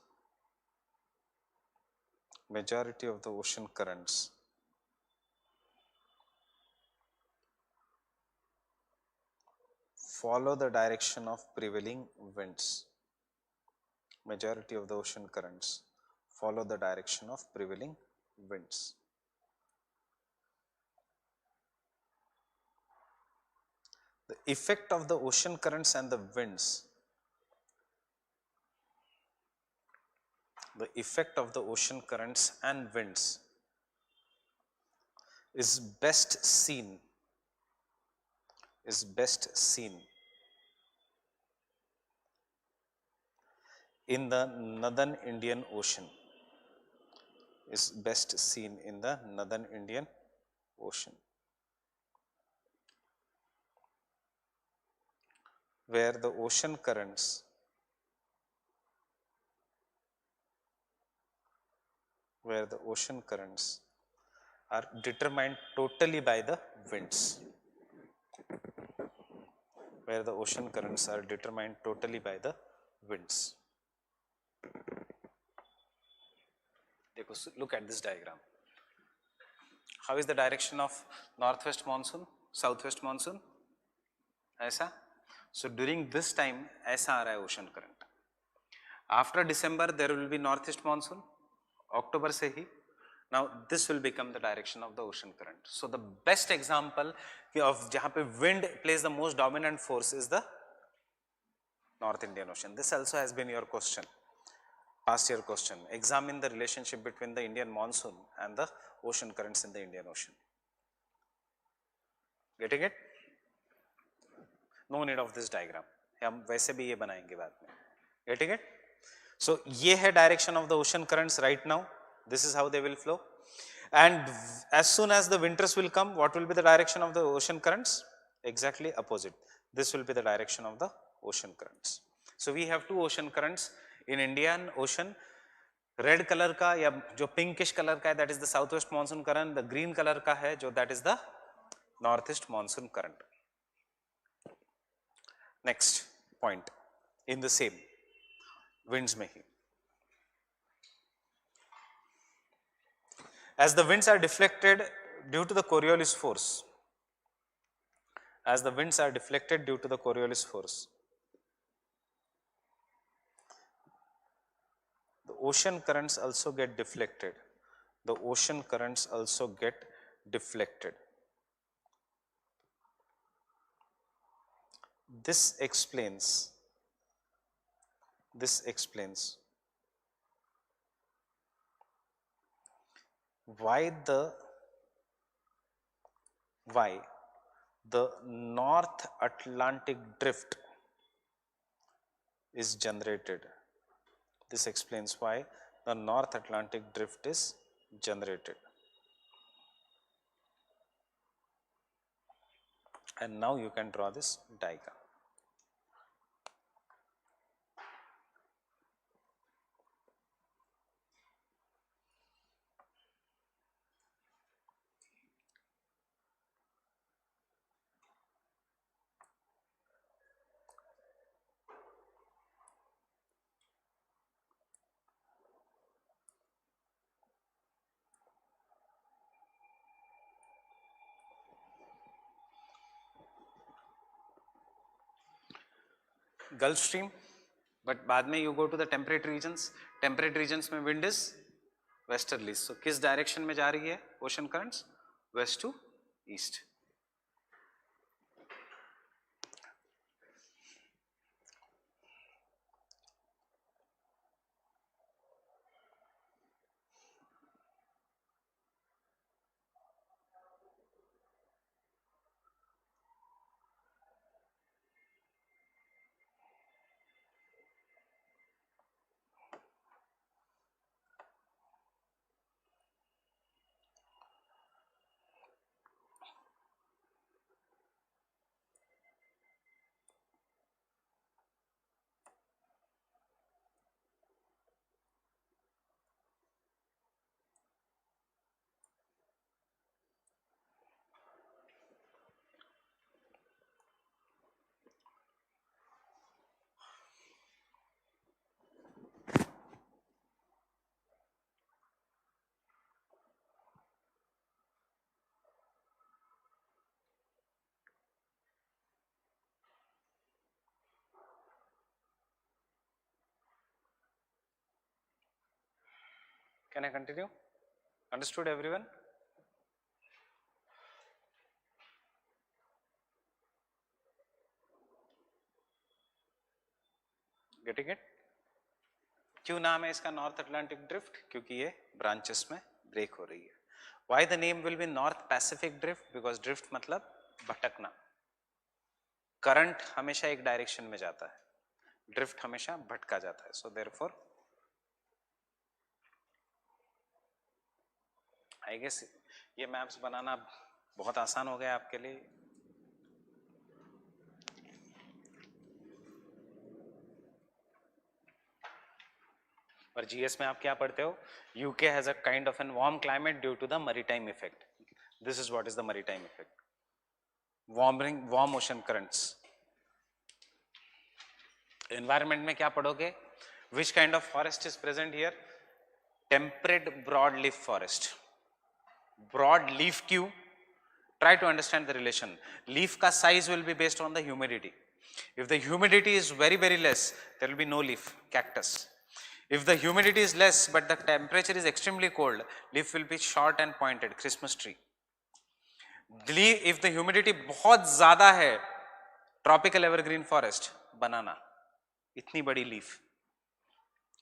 follow the direction of prevailing winds. Majority of the ocean currents follow the direction of prevailing winds. The effect of the ocean currents and the winds, is best seen in the northern Indian Ocean. Where the ocean currents are determined totally by the winds. Look at this diagram. How is the direction of northwest monsoon, southwest monsoon? ऐसा. So during this time ऐसा आ रहा है ocean current. After December there will be northeast monsoon, October से ही. Now this will become the direction of the ocean current. So the best example of जहाँ पे wind plays the most dominant force is the North Indian Ocean. This also has been your question. Past year question. Examine the relationship between the Indian monsoon and the ocean currents in the Indian Ocean. Getting it? No need of this diagram. हम वैसे भी ये बनाएंगे बाद में. Getting it? So ये है direction of the ocean currents right now. This is how they will flow. And as soon as the winters will come, what will be the direction of the ocean currents? Exactly opposite. This will be the direction of the ocean currents. So we have two ocean currents in Indian Ocean. Red color का या जो pinkish color का है, that is the southwest monsoon current. The green color का है जो that is the northeast monsoon current. Next point in the same winds में ही. As the winds are deflected due to the Coriolis force, as the winds are deflected due to the Coriolis force, the ocean currents also get deflected. The ocean currents also get deflected. This explains why the North Atlantic drift is generated. This explains why the North Atlantic drift is generated. And now you can draw this diagram. Gulf Stream, but बाद में you go to the temperate regions. Temperate regions में wind is westerly. So किस direction में जा रही है ocean currents? West to east. Can I continue? Understood everyone? Getting it? क्यों नाम है इसका नॉर्थ अटलांटिक ड्रिफ्ट? क्योंकि ये ब्रांचेस में ब्रेक हो रही है. Why the name will be north Pacific drift? Because drift मतलब भटकना. करंट हमेशा एक डायरेक्शन में जाता है, ड्रिफ्ट हमेशा भटका जाता है. So therefore आई गेस ये मैप्स बनाना बहुत आसान हो गया आपके लिए. और जीएस में आप क्या पढ़ते हो? UK has a kind of an warm climate due to the maritime effect. This is what is the maritime effect. Warm ocean currents. Environment में क्या पढ़ोगे? Which kind of forest is present here? Temperate broad leaf forest. Broad leaf क्यों? Try to understand the relation. Leaf ka size will be based on the humidity. If the humidity is very, very less, there will be no leaf, cactus. If the humidity is less but the temperature is extremely cold, leaf will be short and pointed, Christmas tree. If the humidity बहुत ज़्यादा है, tropical evergreen forest, banana, इतनी बड़ी leaf.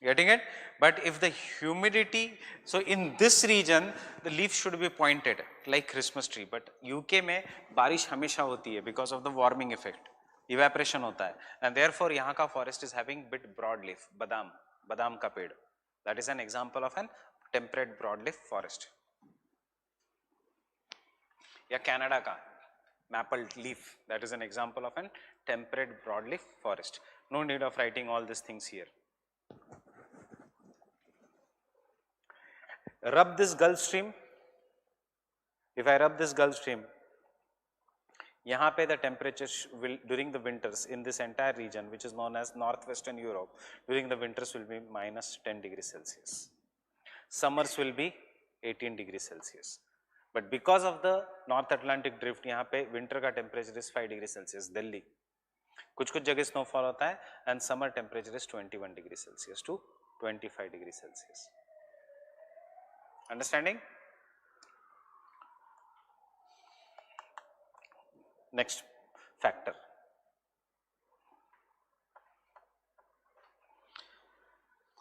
Getting it? But if the humidity, so in this region the leaf should be pointed like Christmas tree, but UK में बारिश हमेशा होती है because of the warming effect, evaporation होता है, and therefore यहाँ का forest is having bit broad leaf, बादाम का पेड़, that is an example of an temperate broadleaf forest. या कनाडा का maple leaf, that is an example of an temperate broadleaf forest. No need of writing all these things here. Rub this Gulf Stream. If I rub this Gulf Stream, यहाँ पे the temperatures will during the winters in this entire region which is known as northwestern Europe, during the winters will be minus 10 degrees Celsius. Summers will be 18 degrees Celsius. But because of the North Atlantic drift, यहाँ पे winter का temperature is 5 degrees Celsius. Delhi, कुछ जगह snowfall होता है and summer temperature is 21 degrees Celsius to 25 degrees Celsius. Understanding? Next factor.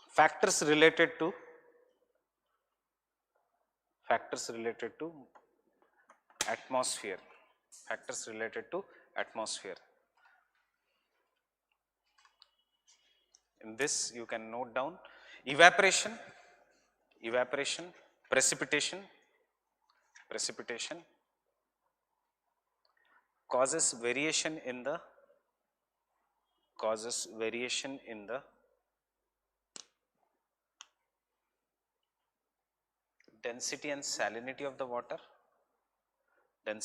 Factors related to atmosphere. Factors related to atmosphere. In this you can note down evaporation, precipitation causes variation in the density and salinity of the water, and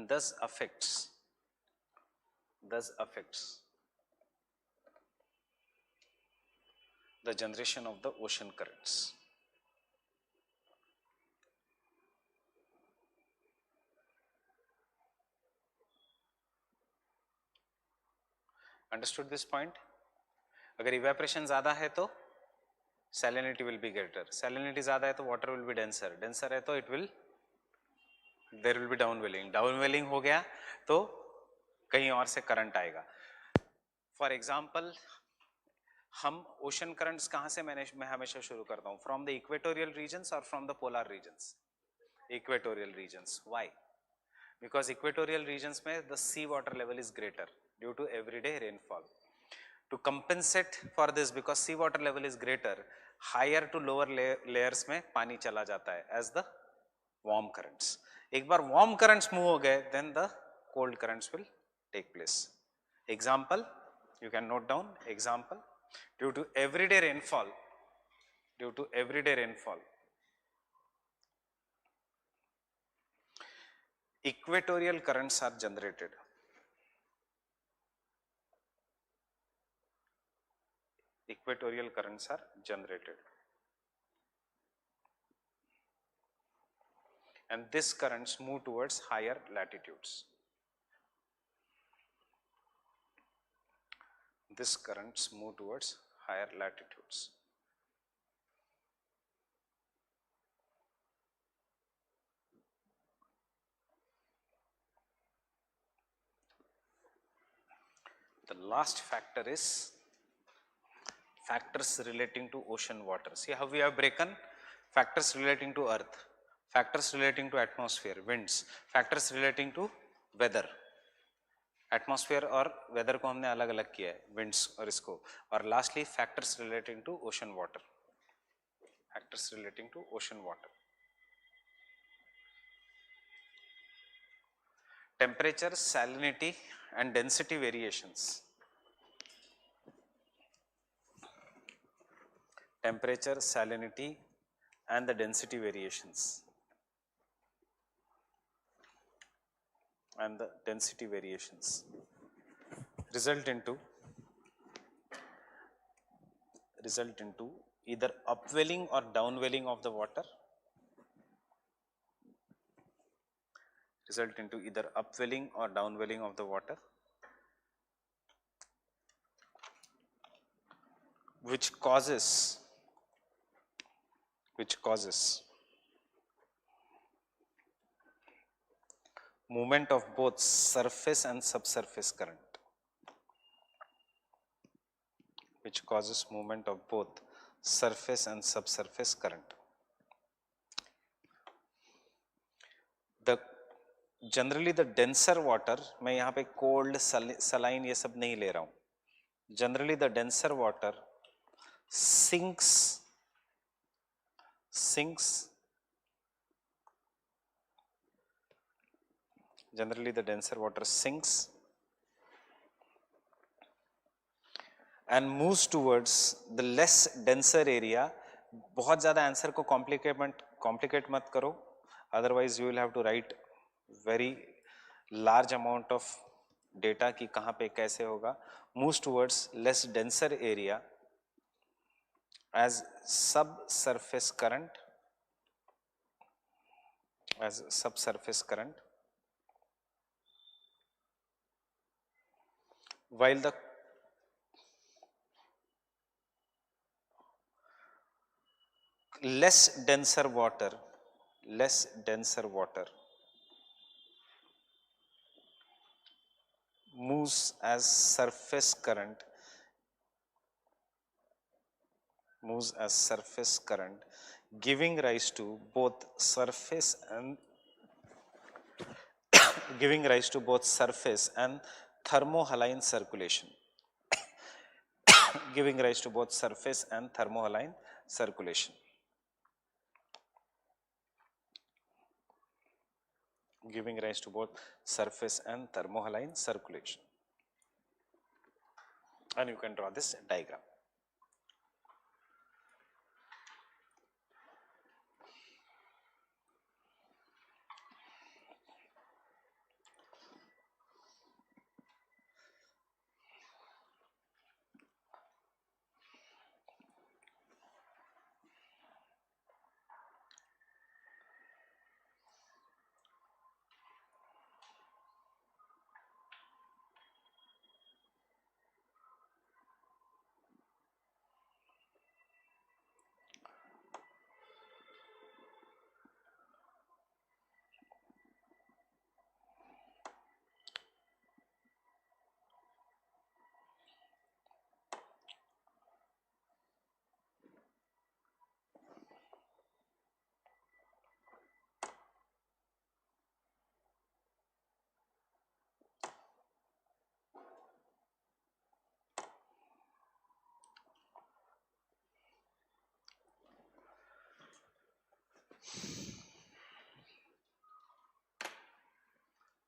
thus affects the generation of the ocean currents. Understood this point? अगर evaporation ज़्यादा है तो salinity will be greater. Salinity ज़्यादा है तो water will be denser. Denser है तो there will be downwelling. Downwelling हो गया तो कहीं और से current आएगा. For example, हम ocean currents कहाँ से मैं हमेशा शुरू करता हूँ? From the equatorial regions or from the polar regions? Equatorial regions. Why? Because equatorial regions में the sea water level is greater due to everyday rainfall. To compensate for this, because sea water level is greater, higher to lower layers में पानी चला जाता है as the warm currents. एक बार warm currents move हो गए, then the cold currents will take place. Example, you can note down example. Due to everyday rainfall, equatorial currents are generated. And these currents move towards higher latitudes. The last factor is factors relating to ocean water. See how we have broken factors relating to earth, factors relating to atmosphere, winds, factors relating to weather. Atmosphere और weather को हमने अलग अलग किया है, winds और इसको, और lastly factors relating to ocean water. Temperature, salinity and density variations. Temperature, salinity and the density variations. Result into either upwelling or downwelling of the water. Which causes movement of both surface and subsurface current, which causes movement of both surface and subsurface current. The generally the denser water, मैं यहाँ पे cold, saline ये सब नहीं ले रहा हूँ. Generally the denser water sinks generally the denser water sinks and moves towards the less denser area. बहुत ज़्यादा आंसर को कॉम्प्लिकेट मत करो, otherwise you will have to write very large amount of data कि कहाँ पे कैसे होगा. Moves towards less denser area as subsurface current, while the less denser water moves as surface current, giving rise to both surface and thermohaline circulation. Giving rise to both surface and thermohaline circulation. Giving rise to both surface and thermohaline circulation. And you can draw this diagram.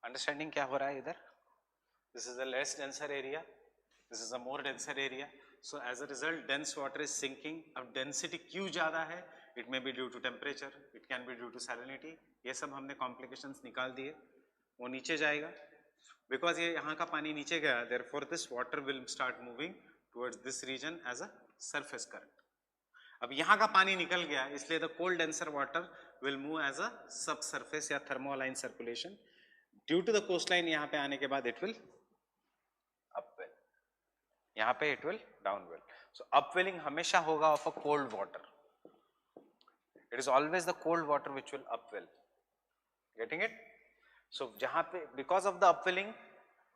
Understanding क्या हो रहा है इधर? This is a less denser area, this is a more denser area. So as a result dense water is sinking. अब density क्यों ज़्यादा है? It may be due to temperature, it can be due to salinity. ये सब हमने complications निकाल दिए. वो नीचे जाएगा बिकॉज ये यहाँ का पानी नीचे गया, therefore this water will start moving towards this region as a surface current. अब यहाँ का पानी निकल गया, इसलिए the cold denser water will move as a subsurface या thermohaline circulation. Due to the coastline यहाँ पे आने के बाद इट विल अपवेल, यहाँ पे it will downwell. So upwelling हमेशा होगा of a cold water. It is always the cold water which will upwell. Getting it? So जहाँ पे because of the upwelling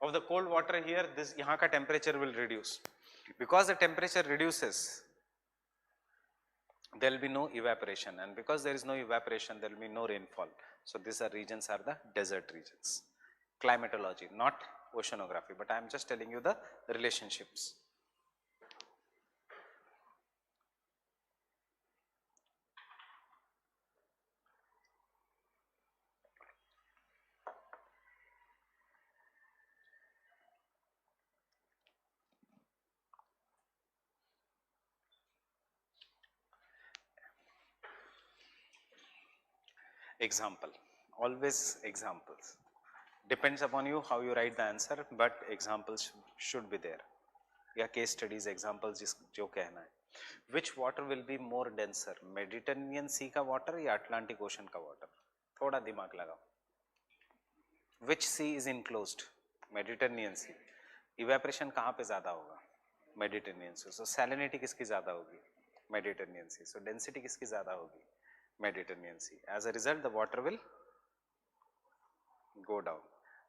of the cold water here, this यहाँ का temperature will reduce. Because the temperature reduces, there will be no evaporation, and because there is no evaporation, there will be no rainfall. So these are regions are the desert regions. Climatology, not oceanography, but I am just telling you the relationships. Example, always examples. Depends upon you how you write the answer, but examples should be there. या case studies, examples जो कहना है. Which water will be more denser, Mediterranean Sea का water या Atlantic Ocean का water? थोड़ा दिमाग लगाओ. Which sea is enclosed? Mediterranean Sea. Evaporation कहाँ पे ज़्यादा होगा? Mediterranean Sea. So salinity किसकी ज़्यादा होगी? Mediterranean Sea. So density किसकी ज़्यादा होगी? Mediterranean Sea. As a result, the water will go down,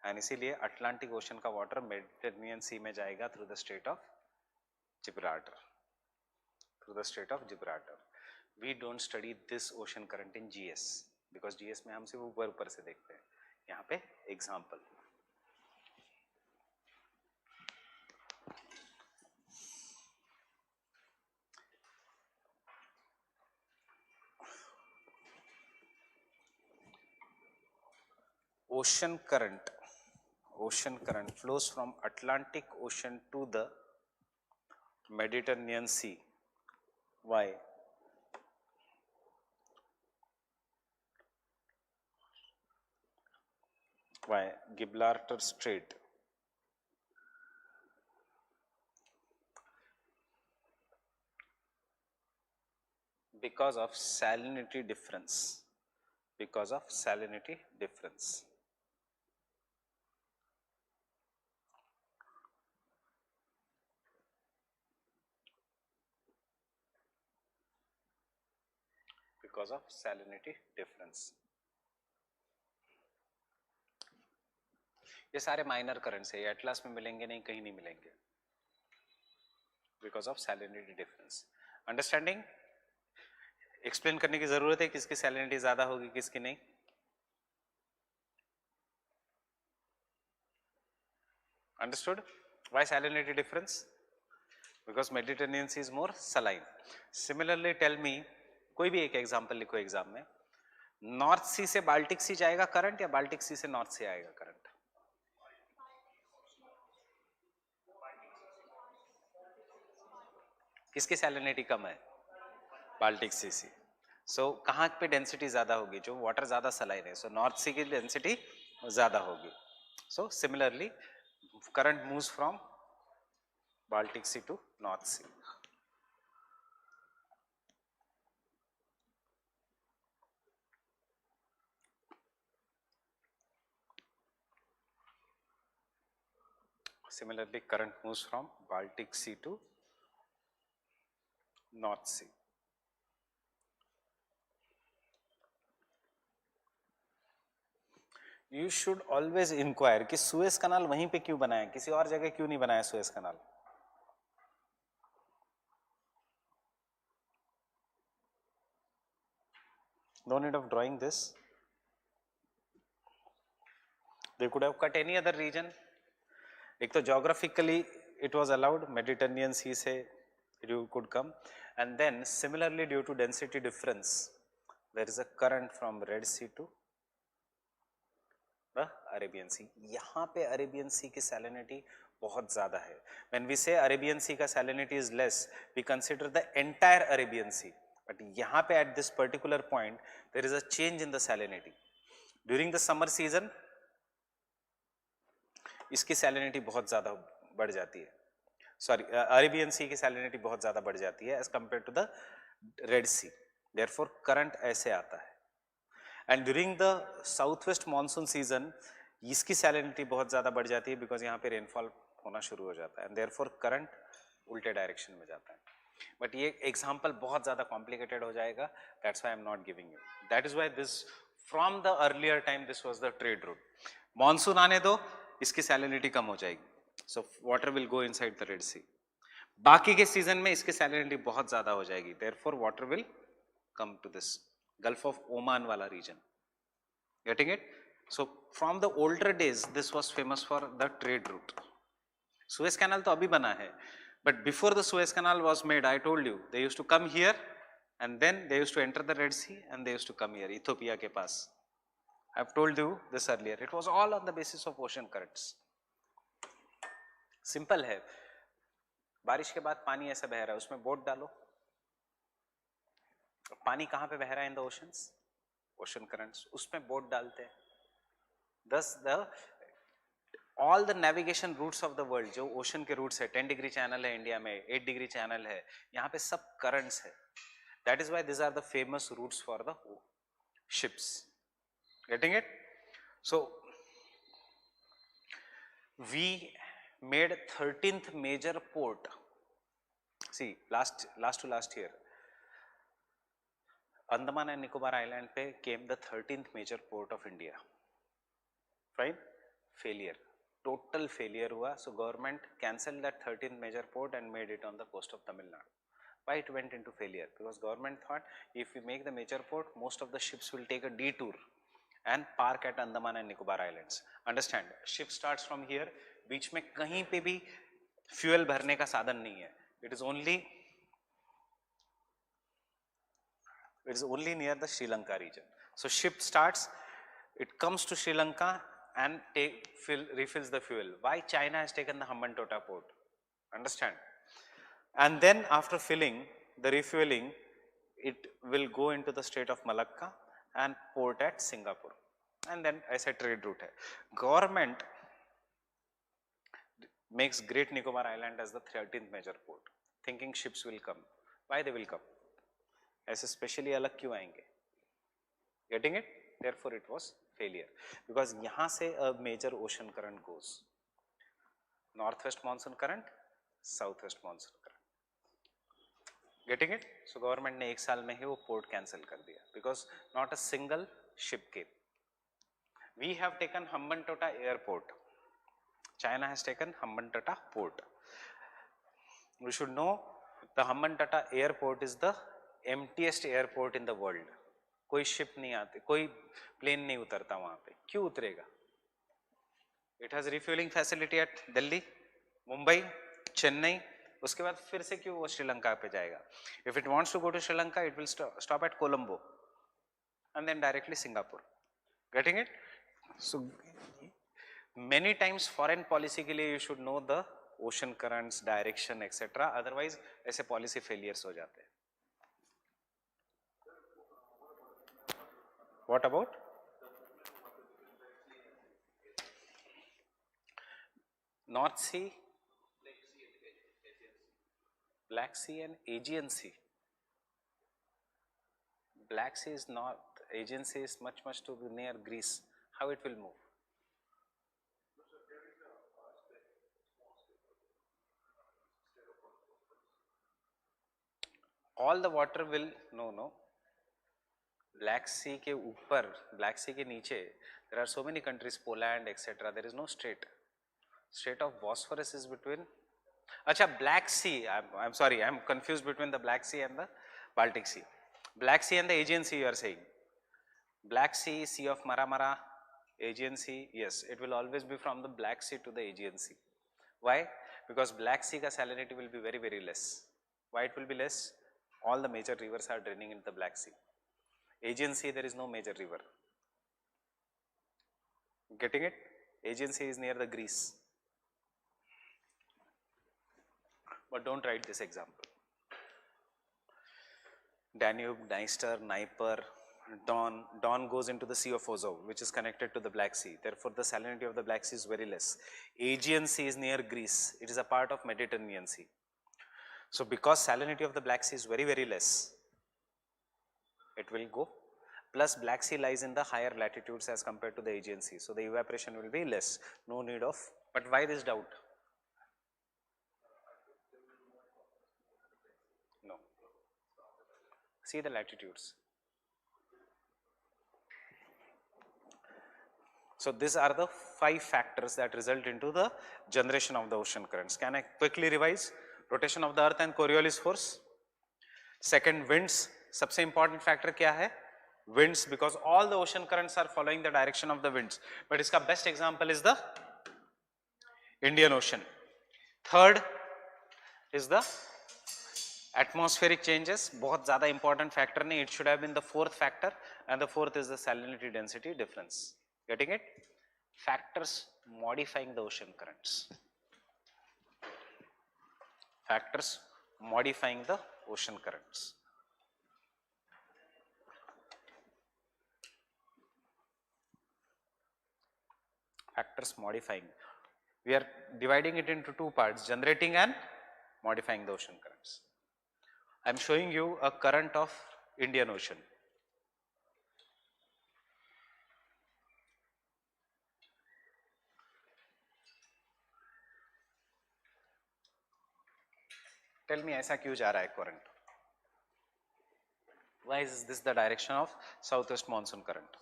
and इसीलिए अटलांटिक ओशन का वाटर मेडिटेरेनियन सी में जाएगा through the straight of Gibraltar, through the Strait of Gibraltar. We don't study this ocean current in GS because GS में हम सिर्फ ऊपर ऊपर से देखते हैं. यहाँ पे example, ocean current flows from Atlantic Ocean to the Mediterranean Sea. Why? Why? Gibraltar Strait. Because of salinity difference. Because of salinity difference. Because of salinity difference. ये सारे माइनर करंट्स है, ये एटलास में मिलेंगे नहीं, कहीं नहीं मिलेंगे. Because of salinity difference. Understanding? Explain करने की जरूरत है किसकी सैलिनिटी ज्यादा होगी किसकी नहीं? Understood? Why salinity difference? Because Mediterranean Sea is more saline. Similarly tell me, कोई भी एक एग्जाम्पल लिखो एग्जाम में, नॉर्थ सी से बाल्टिक सी जाएगा करंट या बाल्टिक सी से नॉर्थ सी आएगा करंट? किसकी सैलिनिटी कम है? बाल्टिक सी सी. सो कहाँ पे डेंसिटी ज्यादा होगी? जो वाटर ज्यादा सलाइन है, सो नॉर्थ सी की डेंसिटी ज्यादा होगी. So similarly current moves from Baltic Sea to North Sea. Similarly, current moves from Baltic Sea to North Sea. You should always inquire कि सुएज कनाल वहीं पे क्यों बनाया, किसी और जगह क्यों नहीं बनाया Suez Canal? No need of drawing this. They could have cut any other region. एक तो geographically it was allowed, Mediterranean Sea से you could come, and then similarly due to density difference there is a current from Red Sea to the Arabian Sea. यहाँ पे Arabian Sea की salinity बहुत ज़्यादा है. When we say Arabian Sea का salinity is less, we consider the entire Arabian Sea. But यहाँ पे at this particular point there is a change in the salinity. During the summer season इसकी salinity बहुत ज़्यादा बढ़ जाती है. Sorry, Arabian सी की सैलिनिटी बहुत ज़्यादा बढ़ जाती है as compare to the Red Sea. Therefore current ऐसे आता है. And during the south west monsoon season इसकी सैलिनिटी बहुत ज़्यादा बढ़ जाती है बिकॉज यहाँ पे रेनफॉल होना शुरू हो जाता है, एंड देयरफॉर करंट उल्टे डायरेक्शन में जाता है. बट ये एग्जाम्पल बहुत ज़्यादा कॉम्प्लिकेटेड हो जाएगा, that's why I am not giving you. That is why this from the earlier time this was the trade route. Monsoon आने दो, इसकी सैलिनिटी कम हो जाएगी, so water will go inside the Red Sea. बाकी के सीजन में इसकी सैलिनिटी बहुत ज्यादा हो जाएगी, therefore water will come to this Gulf of Oman वाला region. Getting it? So from the older days this was famous for the trade route. Suez canal तो अभी बना है, but before the Suez canal was made, I told you, they used to come here and then they used to enter the Red Sea and they used to come here Ethiopia के पास. I've told you this earlier. It was all on the basis of ocean currents. Simple है. बारिश के बाद पानी ऐसा बह रहा है, उसमें बोट डालो. पानी कहाँ पे बह रहा है? In the oceans. Ocean currents, उसमें बोट डालते हैं. Thus the all the navigation routes of the world, जो ओशन के रूट्स है, 10 डिग्री चैनल है इंडिया में, 8 डिग्री चैनल है, यहाँ पे सब करंट्स है. That is why these are the famous routes for the ships. Getting it? So we made 13th major port. See, last to last year, Andaman and Nicobar Island पे came the 13th major port of India. Fine, failure, total failure हुआ. So government cancelled that 13th major port and made it on the coast of Tamil Nadu. Why it went into failure? Because government thought if we make the major port, most of the ships will take a detour and park at Andaman and Nicobar Islands. Understand? Ship starts from here. बीच में कहीं पे भी fuel भरने का साधन नहीं है. It is only near the Sri Lanka region. So ship starts, it comes to Sri Lanka and refills the fuel. Why China has taken the Hambantota port? Understand? And then after filling, the refueling, it will go into the state of Malacca and port at Singapore. And then ऐसा trade route है. Government makes Great Nicobar Island as the 13th major port, thinking ships will come. Why they will come? ऐसे specially अलग क्यों आएंगे? Getting it? Therefore it was failure. Because यहाँ से a major ocean current goes. Northwest monsoon current, southwest monsoon current. Getting it? So government ने एक साल में ही वो port cancel कर दिया. Because not a single ship came. We have taken Hambantota airport. China has taken Hambantota port. We should know the Hambantota airport is the emptiest airport in the world. कोई ship नहीं आती, कोई plane नहीं उतरता वहाँ पे. क्यों उतरेगा? It has refueling facility at Delhi, Mumbai, Chennai. उसके बाद फिर से क्यों वो श्रीलंका पे जाएगा? If it wants to go to Sri Lanka, it will stop at Colombo and then directly Singapore. Getting it? So many times foreign policy के लिए you should know the ocean currents, direction, etc. Otherwise ऐसे policy failures हो जाते हैं. What about? North Sea, Black Sea and Aegean Sea. Black Sea is not, Aegean Sea is much too near Greece. How it will move? All the water will, no. Black Sea के ऊपर, Black Sea के नीचे, there are so many countries, Poland, etc. There is no strait. Strait of Bosphorus is between. अच्छा, Black Sea. I'm sorry, I'm confused between the Black Sea and the Baltic Sea. Black Sea and the Aegean Sea, you are saying. Black Sea, Sea of Mara, Aegean Sea. Yes, it will always be from the Black Sea to the Aegean Sea. Why? Because Black Sea का salinity will be very less. Why it will be less? All the major rivers are draining into the Black Sea. Aegean Sea, there is no major river. Getting it? Aegean Sea is near the Greece. But don't write this example. Danube, Dniester, Dnieper, Don. Don goes into the Sea of Azov, which is connected to the Black Sea. Therefore, the salinity of the Black Sea is very less. Aegean Sea is near Greece. It is a part of Mediterranean Sea. So, because salinity of the Black Sea is very less, it will go. Plus, Black Sea lies in the higher latitudes as compared to the Aegean Sea. So, the evaporation will be less. No need of. But why this doubt? No. See the latitudes. So, these are the 5 factors that result into the generation of the ocean currents. Can I quickly revise? Rotation of the earth and Coriolis force. Second, winds. सबसे important factor क्या है? Winds, because all the ocean currents are following the direction of the winds. But इसका best example is the Indian Ocean. Third is the atmospheric changes. बहुत ज़्यादा important factor नहीं. It should have been the fourth factor, and the fourth is the salinity density difference. Getting it? Factors modifying the ocean currents. Factors modifying the ocean currents. Factors modifying. We are dividing it into 2 parts, generating and modifying the ocean currents. I am showing you a current of Indian Ocean. Tell me ऐसा क्यों जा रहा है current? Why is this the direction of southwest monsoon current?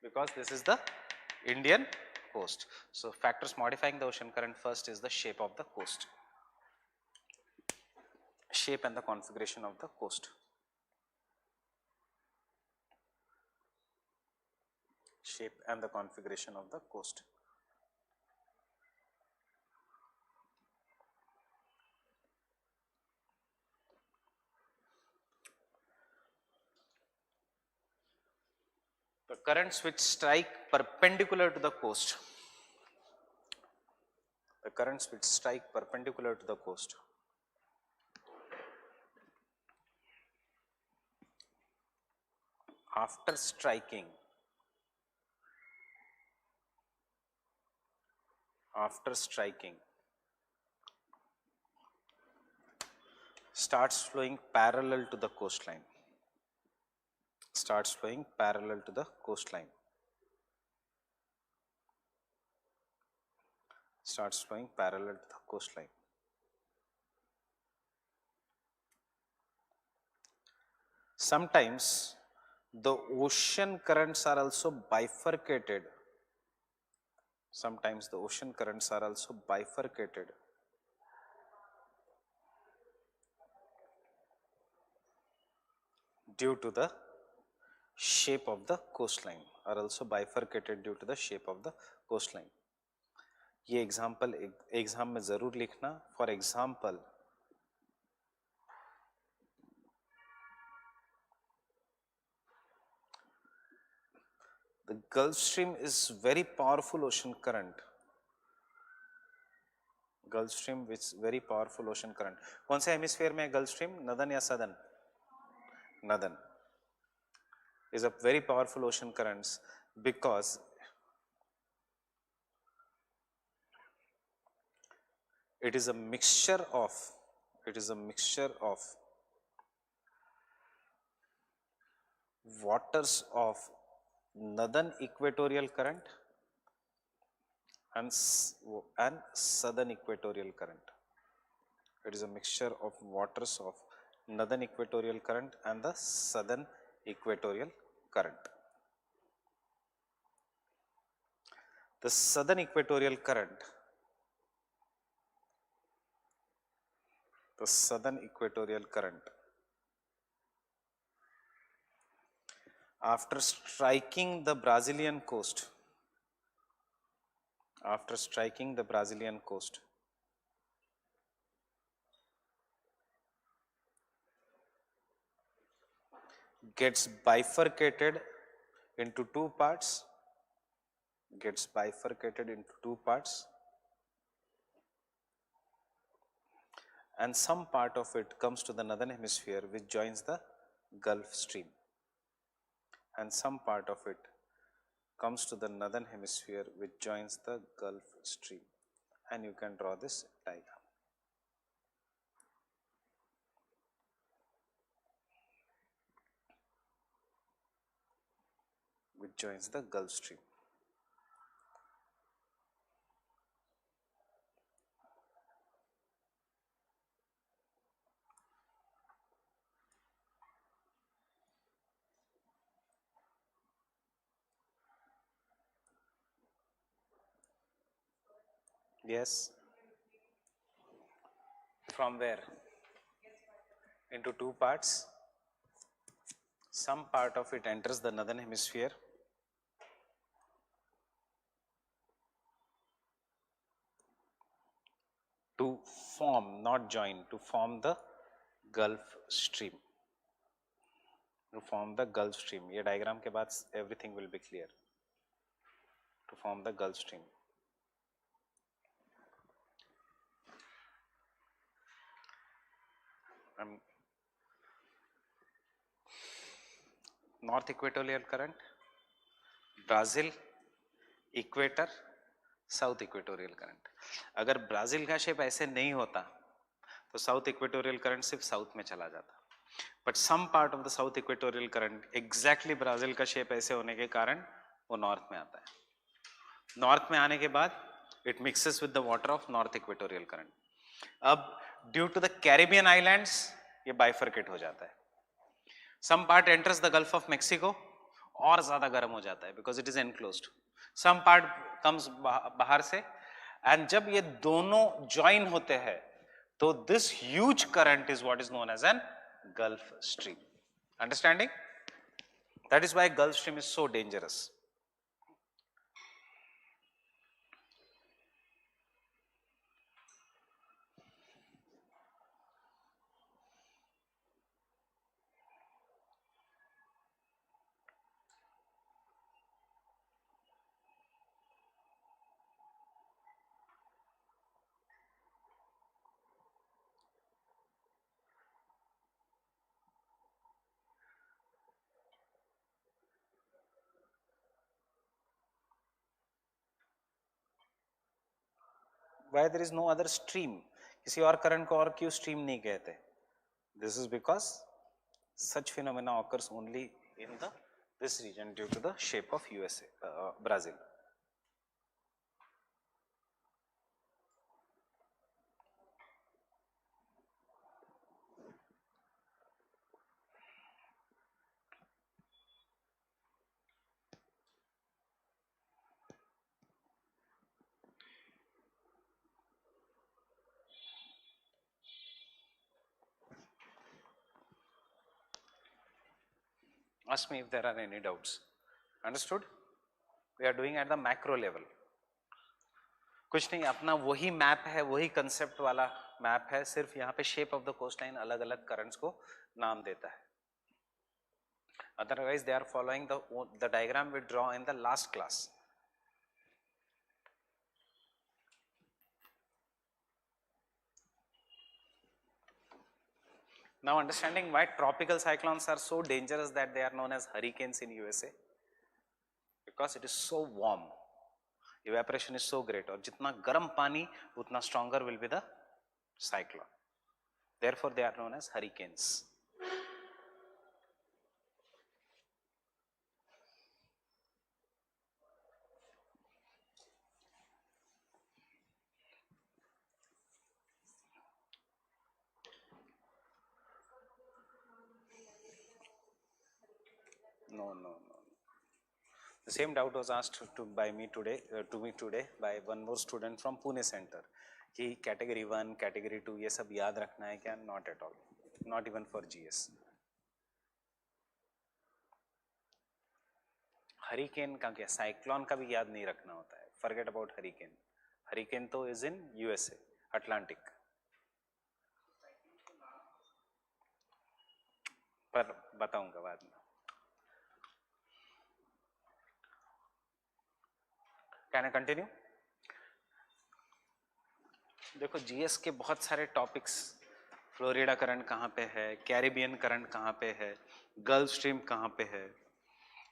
because this is the Indian coast. So factors modifying the ocean current, first is the shape of the coast, shape and the configuration of the coast. Shape and the configuration of the coast. The currents which strike perpendicular to the coast, the currents which strike perpendicular to the coast after striking starts flowing parallel to the coastline, starts flowing parallel to the coastline, starts flowing parallel to the coastline. Sometimes the ocean currents are also bifurcated. Sometimes the ocean currents are also bifurcated due to the shape of the coastline, are also bifurcated due to the shape of the coastline. ये example exam में जरूर लिखना. For example, the Gulf Stream is very powerful ocean current. Gulf Stream is very powerful ocean current. कौन से hemisphere में है Gulf Stream? Northern या सदन? Northern is a very powerful ocean currents because it is a mixture of waters of northern equatorial current and southern equatorial current. It is a mixture of waters of northern equatorial current and the southern equatorial current. The southern equatorial current, after striking the Brazilian coast, gets bifurcated into two parts, and some part of it comes to the northern hemisphere which joins the Gulf Stream, and some part of it comes to the northern hemisphere which joins the Gulf Stream, and you can draw this diagram. Which joins the Gulf Stream. Yes. From where? Into two parts. Some part of it enters the northern hemisphere. To form, not join, to form the Gulf Stream. To form the Gulf Stream. ये diagram के बाद everything will be clear. To form the Gulf Stream. North equatorial current, Brazil, equator, south equatorial current. अगर Brazil का shape ऐसे नहीं होता तो south equatorial current सिर्फ साउथ में चला जाता, but some part of the south equatorial current exactly Brazil का शेप ऐसे होने के कारण वो नॉर्थ में आता है. नॉर्थ में आने के बाद it mixes with the water of North Equatorial current. अब due to the Caribbean islands ये बाइफरकेट हो जाता है. Some part enters the Gulf of Mexico और ज्यादा गर्म हो जाता है because it is enclosed. Some part comes बाहर से एंड जब ये दोनों ज्वाइन होते हैं तो this huge current is what is known as an Gulf Stream. Understanding? That is why Gulf Stream is so dangerous. Why there is no other stream? किसी और करंट को और क्यों स्ट्रीम नहीं कहते? This is because such phenomena occurs only in the this region due to the shape of USA, Brazil. Ask me if there are any doubts. Understood? We are doing at the macro level. कुछ नहीं, अपना वही map है, वही concept वाला map है, सिर्फ यहाँ पे shape of the coast line अलग अलग करंट्स को नाम देता है. Otherwise, they are following the diagram we draw in the last class. Now understanding why tropical cyclones are so dangerous that they are known as hurricanes in USA, because it is so warm, evaporation is so great, और जितना गर्म पानी उतना stronger will be the cyclone. Therefore, they are known as hurricanes. No. The same doubt was asked by me today, by one more student from Pune Center. कि category 1, category 2 ये सब याद रखना है क्या? Not at all. Not even for GS. Hurricane का क्या? Cyclone का भी याद नहीं रखना होता है. Forget about hurricane. Hurricane तो is in USA, Atlantic. पर बताऊंगा बाद में. Can I continue? देखो जीएस के बहुत सारे टॉपिक्स, फ्लोरिडा करंट कहाँ पे है, कैरिबियन करंट कहाँ पे है, गल्फ स्ट्रीम कहाँ पे है,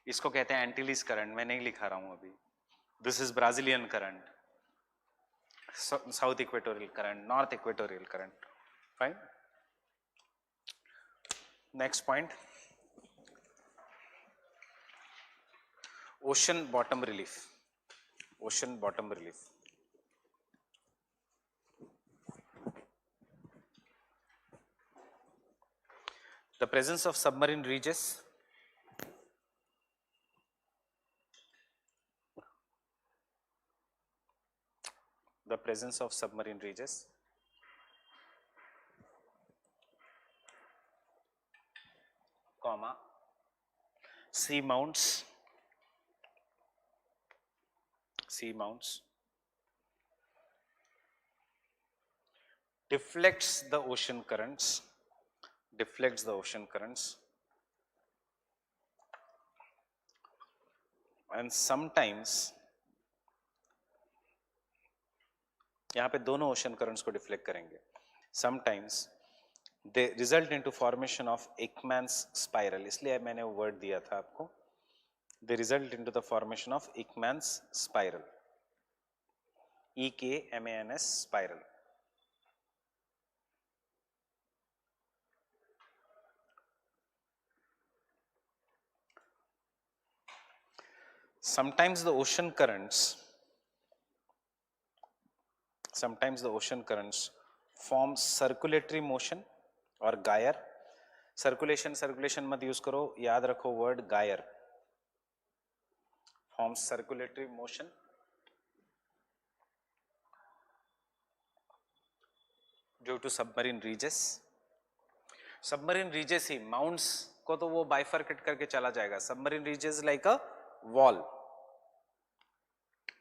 इसको कहते हैं एंटीलीज करंट. मैं नहीं लिखा रहा हूँ अभी. This is Brazilian current, South equatorial current, north Equatorial current. Fine. Next point, ocean bottom relief. Ocean bottom relief. The presence of submarine ridges. The presence of submarine ridges. Comma. Sea mounts. Sea mounts deflects the ocean currents, and sometimes यहाँ पे दोनों ocean currents को deflect करेंगे. sometimes they result into formation of Ekman's spiral. इसलिए मैंने वो word दिया था आपको. They result into the formation of Ekman's spiral. EKMANS spiral. Sometimes the ocean currents form circulatory motion और gyre. सर्कुलेशन मत यूज करो, याद रखो वर्ड गायर. forms circulatory motion due to submarine ridges. Submarine ridges ही माउंट्स को तो वो बाइफरकेट करके चला जाएगा. Submarine ridges like a wall.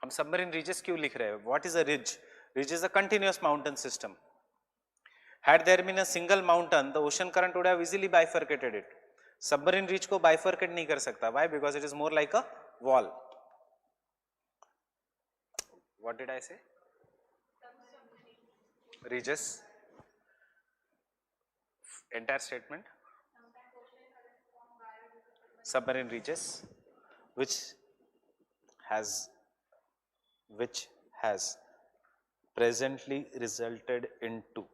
हम सबमरीन रीजेस क्यों लिख रहे हैं? What is a ridge? Ridge is a continuous mountain system. Had there been a single mountain, the ocean current would have easily bifurcated it. Submarine ridge को bifurcate नहीं कर सकता. Why? Because it is more like a wall. What did I say? Ridges. Entire statement. Submarine ridges, which has presently resulted into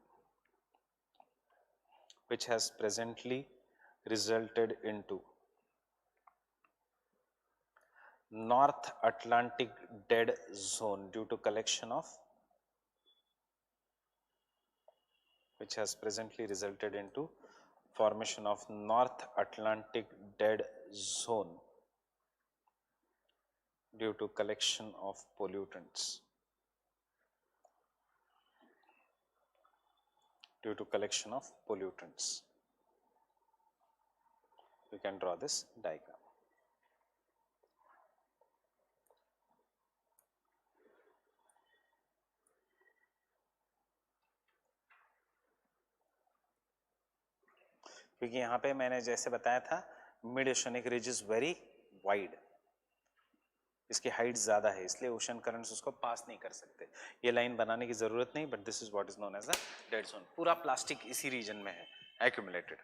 North Atlantic dead zone due to collection of formation of North Atlantic dead zone due to collection of pollutants. We can draw this diagram. क्योंकि यहाँ पे मैंने जैसे बताया था mid oceanic ridge is very wide, इसकी height ज़्यादा है, इसलिए ओशन करंट्स उसको पास नहीं कर सकते. ये लाइन बनाने की ज़रूरत नहीं, but this is what is known as a dead zone. पूरा प्लास्टिक इसी रीजन में है एक्यूमुलेटेड.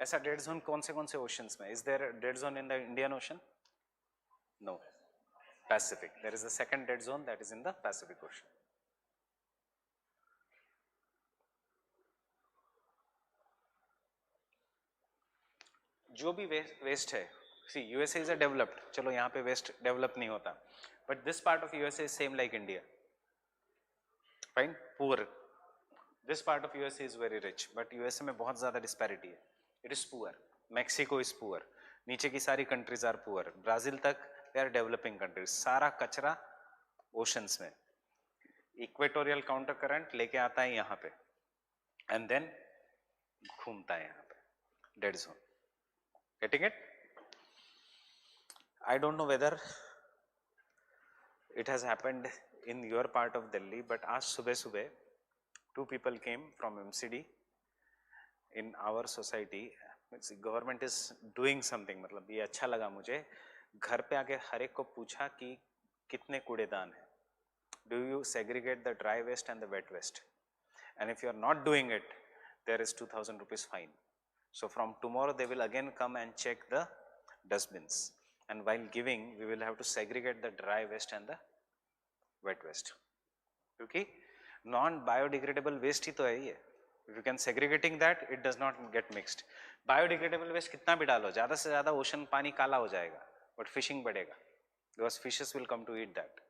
ऐसा डेड जोन कौन से ओशंस में? Is there dead zone in the Indian ocean? No. Pacific. There is a second dead zone that is in the Pacific ocean. जो भी वेस्ट है, see USA is a developed, चलो यहाँ पे west develop नहीं होता, but this part of USA is same like India. Fine. Poor. This part of USA is very rich, but USA में बहुत ज्यादा डिस्पैरिटी है. It is poor. Mexico is poor. नीचे की सारी कंट्रीज आर पुअर. ब्राजील तक they are developing countries. सारा कचरा ओशंस में. इक्वेटोरियल काउंटर करंट लेके आता है यहाँ पे एंड देन घूमता है यहाँ पे. Dead zone. Getting it? I don't know whether it has happened in your part of Delhi, but आज सुबह 2 people came from MCD in our society. Government is doing something. मतलब ये अच्छा लगा मुझे. घर पे आके हर एक को पूछा कि कितने कूड़ेदान है. Do you segregate the dry waste and the wet waste? And if you are not doing it, there is 2000 rupees fine. So from tomorrow they will again come and check the dustbins, and while giving we will have to segregate the dry waste and the wet waste, क्योंकि non biodegradable waste ही तो है ये. If you can segregating that, it does not get mixed. Biodegradable waste कितना भी डालो, ज़्यादा से ज़्यादा ओशन पानी काला हो जाएगा, but fishing बढ़ेगा because fishes will come to eat that.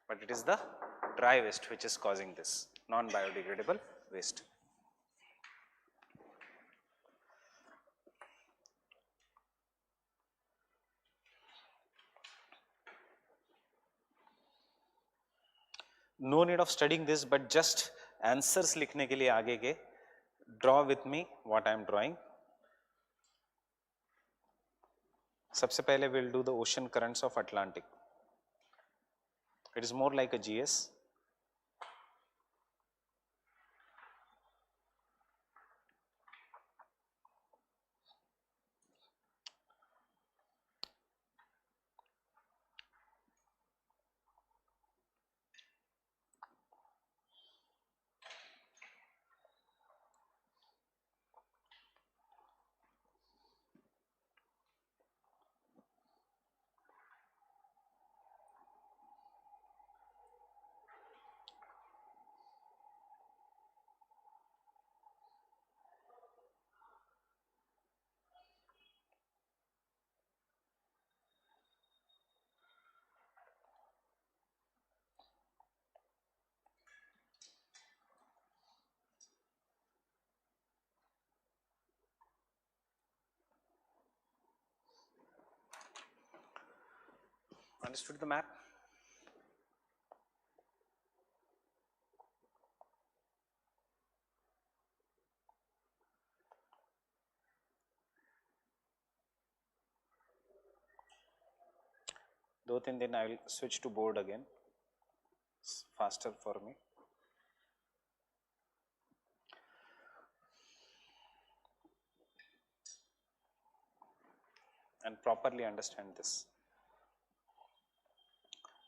But it is the dry waste which is causing this non biodegradable waste. No need of studying this, but just answers लिखने के लिए आगे के draw with me what I am drawing. सबसे पहले we'll do the ocean currents of Atlantic. It is more like a GS. Understood the map? Then I will switch to board again. It's faster for me. And properly understand this.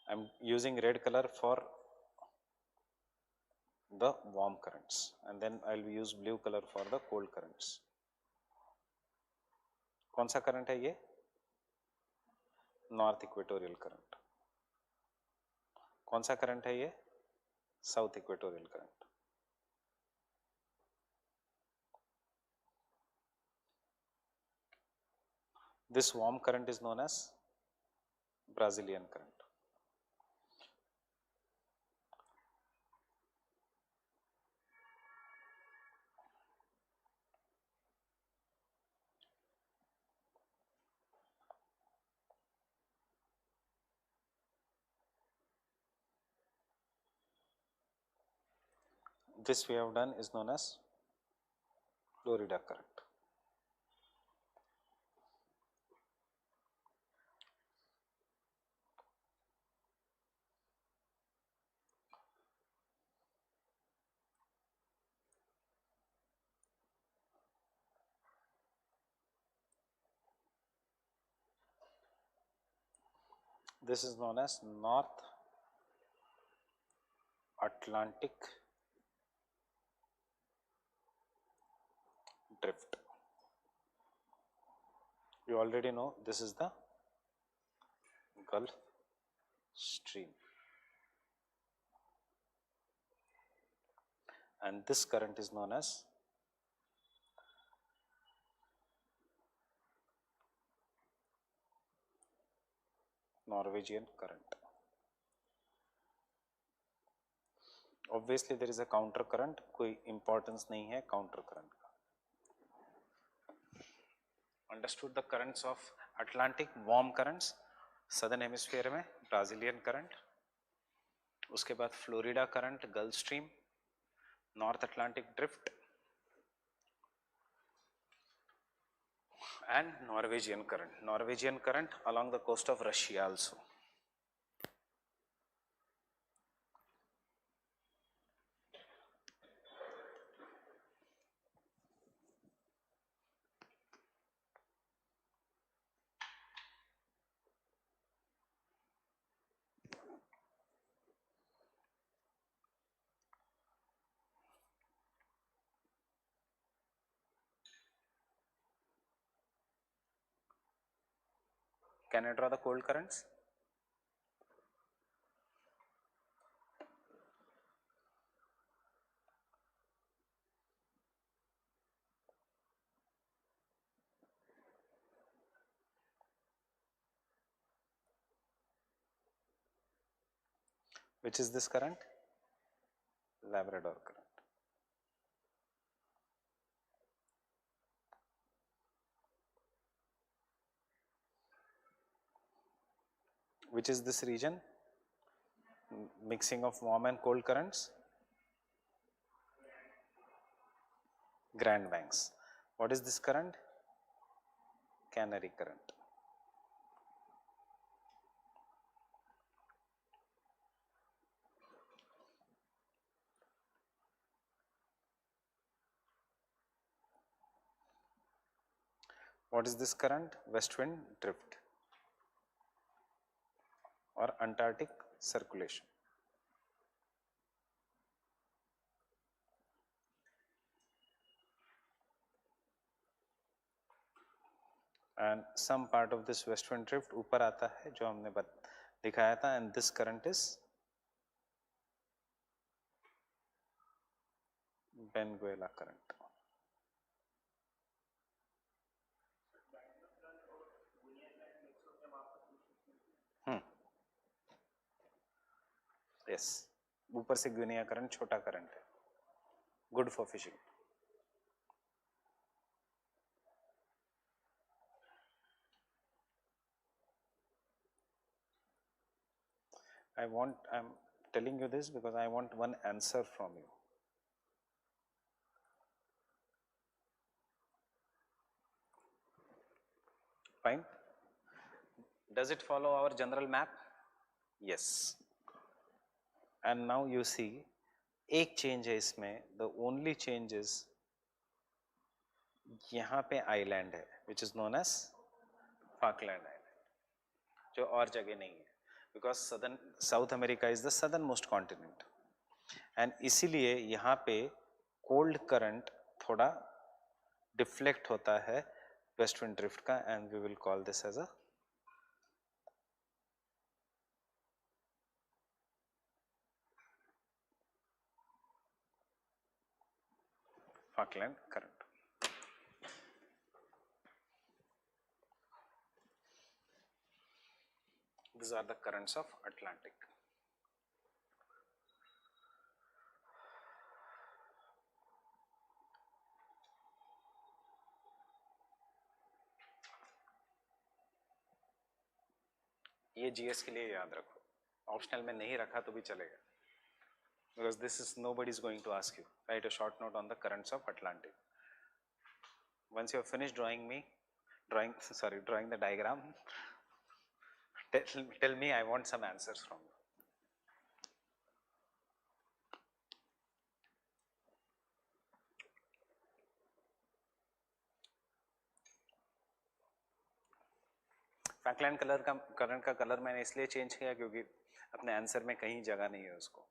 I am using red color for the warm currents, and then I will use blue color for the cold currents. कौन सा current है ये? North Equatorial current. कौन सा current है ये? South equatorial current. This warm current is known as Brazilian current. This we have done is known as Florida current. This is known as North Atlantic drift. You already know this is the Gulf Stream, and this current is known as Norwegian current. Obviously there is a counter current, कोई importance नहीं है counter current का. Understood the currents of Atlantic warm currents, southern hemisphere में Brazilian current, उसके बाद Florida current, Gulf Stream, North Atlantic drift and Norwegian current. Norwegian current along the coast of Russia also. Can I draw the cold currents? Which is this current? Labrador current. Which is this region? Mixing of warm and cold currents? Grand Banks. What is this current? Canary current. What is this current? West wind drift or Antarctic circulation. And some part of this west wind drift ऊपर आता है जो हमने दिखाया था, and this current is Benguela current. Yes, ऊपर से ग्विनिया current छोटा करंट है, good for fishing. I'm telling you this because I want one answer from you. Fine. Does it follow our general map? Yes. And now you see, एक change है इसमें, the only change is यहाँ पे island है, which is known as Falkland Island, जो और जगह नहीं है, because South America is the southernmost continent, and इसीलिए यहाँ पे cold current थोड़ा deflect होता है west wind drift का, and we will call this as a Falkland current. These are the currents of Atlantic. ये GS के लिए याद रखो, ऑप्शनल में नहीं रखा तो भी चलेगा, because this is nobody is going to ask you. Write a short note on the currents of Atlantic. Once you have finished drawing the diagram, tell me, I want some answers from you. Falkland current का colour मैंने इसलिए change किया क्योंकि अपने answer में कहीं जगह नहीं है उसको.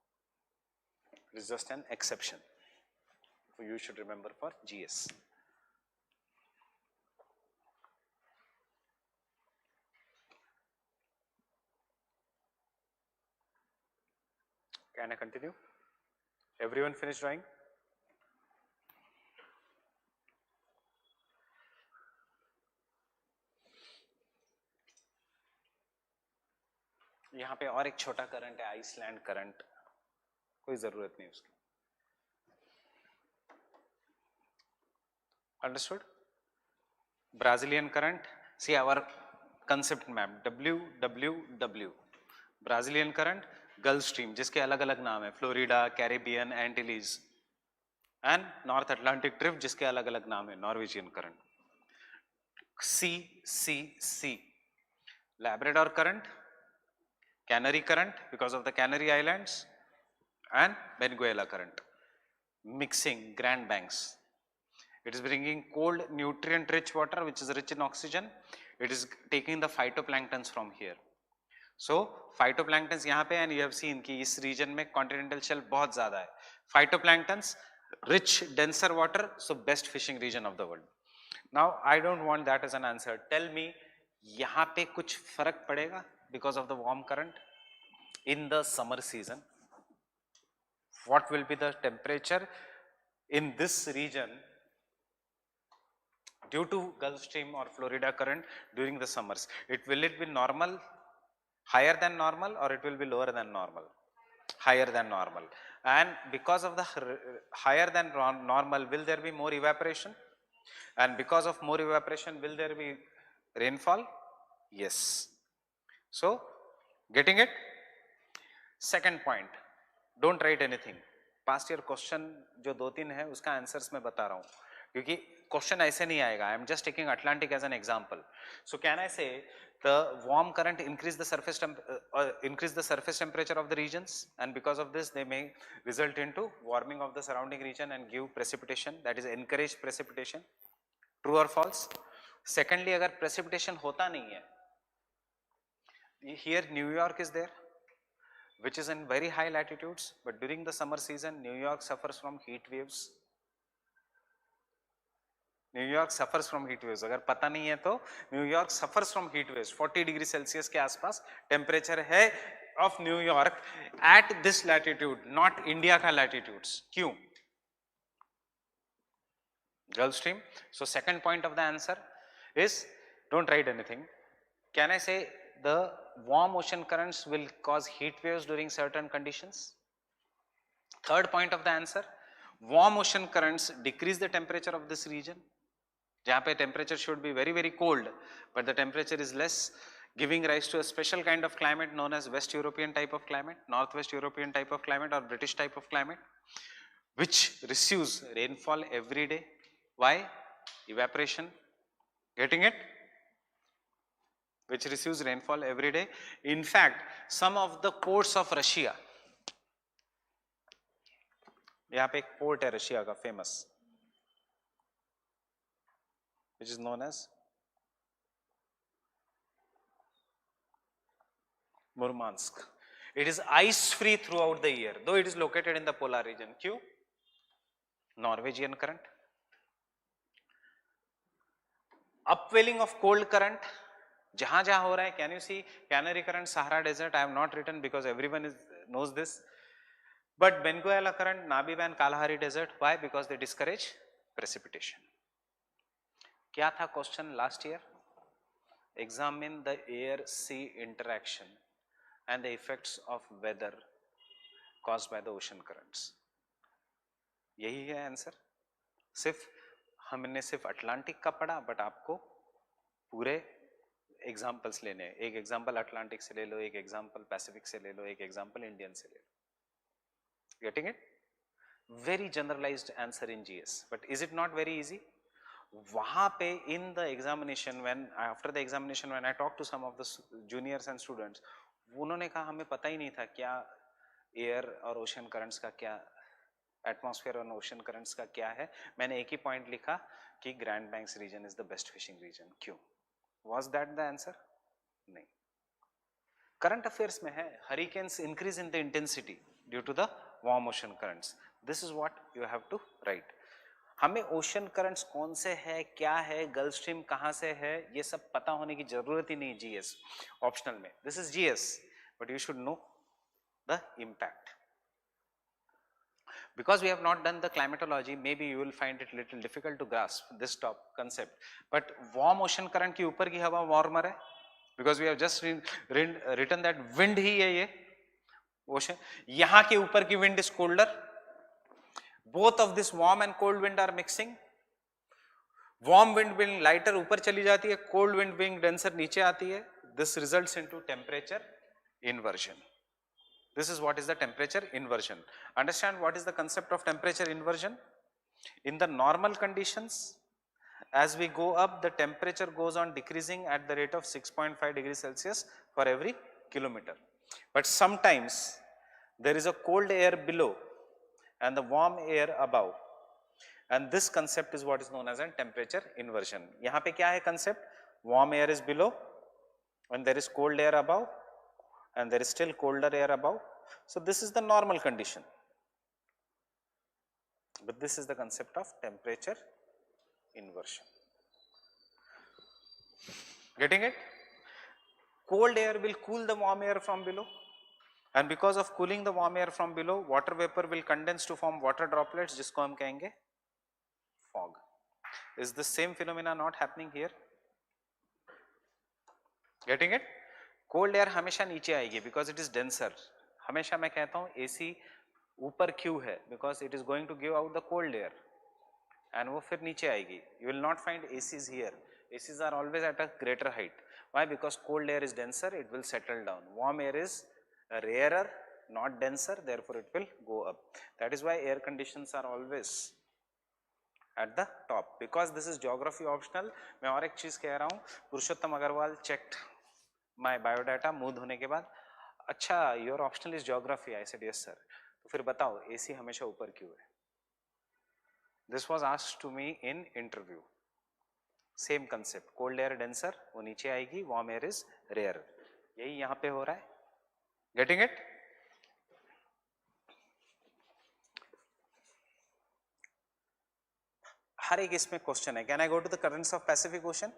It is just an exception. So you should remember for GS. Can I continue? Everyone finished drawing? यहाँ पे और एक छोटा करंट है, आइसलैंड करंट, कोई जरूरत नहीं उसकी. Understood? Brazilian current, see our concept map, WWW, Brazilian current, Gulf Stream, जिसके अलग अलग नाम है, Florida, Caribbean, Antilles, and North Atlantic drift जिसके अलग अलग नाम है, Norwegian current. C, Labrador current, Canary current because of the Canary Islands, and Venezuela current, mixing Grand Banks. It is bringing cold, nutrient-rich water which is rich in oxygen. It is taking the phytoplanktons from here. So phytoplanktons यहाँ पे, and you have seen कि इस region में continental shelf बहुत ज़्यादा है. Phytoplanktons, rich, denser water, so best fishing region of the world. Now I don't want that as an answer. Tell me, यहाँ पे कुछ फर्क पड़ेगा because of the warm current in the summer season? What will be the temperature in this region due to Gulf Stream or Florida current during the summers? Will it be normal, higher than normal, or it will be lower than normal? Higher than normal. And because of the higher than normal, will there be more evaporation? And because of more evaporation, will there be rainfall? Yes. So, getting it? Second point, don't write anything. Past year question जो 2-3 है उसका answers मैं बता रहा हूँ क्योंकि question ऐसे नहीं आएगा. I am just taking Atlantic as an example. So can I say the warm current increase the surface temperature of the regions, and because of this they may result into warming of the surrounding region and give precipitation, that is encourage precipitation. True or false? Secondly, अगर precipitation होता नहीं है, here New York is there, which is in very high latitudes, but during the summer season New York suffers from heat waves. New York suffers from heat waves. अगर पता नहीं है तो New York suffers from heat waves. 40 degree Celsius के आसपास temperature है of New York at this latitude, not India का latitudes. क्यों? Gulf Stream. So second point of the answer is, don't write anything. Can I say the warm ocean currents will cause heat waves during certain conditions? Third point of the answer, warm ocean currents decrease the temperature of this region. जहाँ पे temperature should be very cold, but the temperature is less. giving rise to a special kind of climate known as West European type of climate, Northwest European type of climate, or British type of climate, which receives rainfall every day. Why? Evaporation. Getting it? Which receives rainfall every day. In fact, some of the ports of Russia, यहाँ पे एक port है Russia का famous, which is known as Murmansk. It is ice free throughout the year, though it is located in the polar region. क्यों? Norwegian current. Upwelling of cold current, जहां जहां हो रहा है. Can you see Canary current, Sahara desert? I have not written because everyone knows this. But Benguela current, Nabi and Kalahari desert. Why? Because they discourage precipitation. क्या था question last year? Examine the air-sea interaction and the effects of weather caused by the ocean currents. यही है answer. हमने सिर्फ Atlantic का पढ़ा, but आपको पूरे एग्जाम्पल्स लेने हैं. एक एग्जाम्पल अटलांटिक से ले लो, एक एग्जाम्पल पैसिफिक से ले लो, एक एग्जाम्पल इंडियन से ले लो. Getting it? Very generalized answer in GS, but is it not very easy? वहां पे in the examination, when after the examination when I talk to some of the juniors and students, उन्होंने कहा हमें पता ही नहीं था क्या एयर और ओशन करंट्स का क्या, एटमॉस्फेयर और ओशन करंट्स का क्या है. मैंने एक ही पॉइंट लिखा कि Grand Banks region is the best fishing region. क्यों? Was that the answer? नहीं. करंट अफेयर्स में है, hurricanes increase in the intensity due to the warm ocean currents. This is what you have to write. हमें ocean currents कौन से है, क्या है, गल्फ स्ट्रीम कहां से है, ये सब पता होने की जरूरत ही नहीं जीएस ऑप्शनल में. This is GS, but you should know the impact. Because we have not done the climatology, maybe you will find it little difficult to grasp this top concept. But warm ocean current के ऊपर की हवा warmer है, because we have just written that wind ही है ये ocean. यहाँ के ऊपर की wind is colder. Both of this warm and cold wind are mixing. Warm wind being lighter ऊपर चली जाती है, cold wind being denser नीचे आती है. This results into temperature inversion. This is what is the temperature inversion. Understand what is the concept of temperature inversion? In the normal conditions, as we go up, the temperature goes on decreasing at the rate of 6.5 degrees Celsius for every kilometer. But sometimes there is a cold air below and the warm air above. And this concept is what is known as a temperature inversion. यहाँ पे क्या है concept? Warm air is below and there is cold air above, and there is still colder air above. So this is the normal condition, but this is the concept of temperature inversion. Getting it? Cold air will cool the warm air from below, and because of cooling the warm air from below, water vapor will condense to form water droplets, जिसको हम कहेंगे fog. Is the same phenomena not happening here? Getting it? Cold air हमेशा नीचे आएगी because it is denser. हमेशा मैं कहता हूं एसी ऊपर क्यों है, because it is going to give out the cold air and वो फिर नीचे आएगी. You will not find ACs here. ACs are always at a greater height. Why? Because cold air is denser, it will settle down. Warm air is rarer, not denser, therefore it will go up. That is why air conditions are always at the top. Because this is geography optional. मैं और एक चीज कह रहा हूं, Purushottam Agarwal checked my biodata move होने के बाद, अच्छा your optional is geography. I said yes sir. तो फिर बताओ AC हमेशा ऊपर क्यों है? This was asked to me in interview. Same concept. Cold air denser, वो नीचे आएगी. Warm air is rarer. यही यहाँ पे हो रहा है. Getting it? हर एक इसमें क्वेश्चन है. Can I go to the currents of Pacific ocean?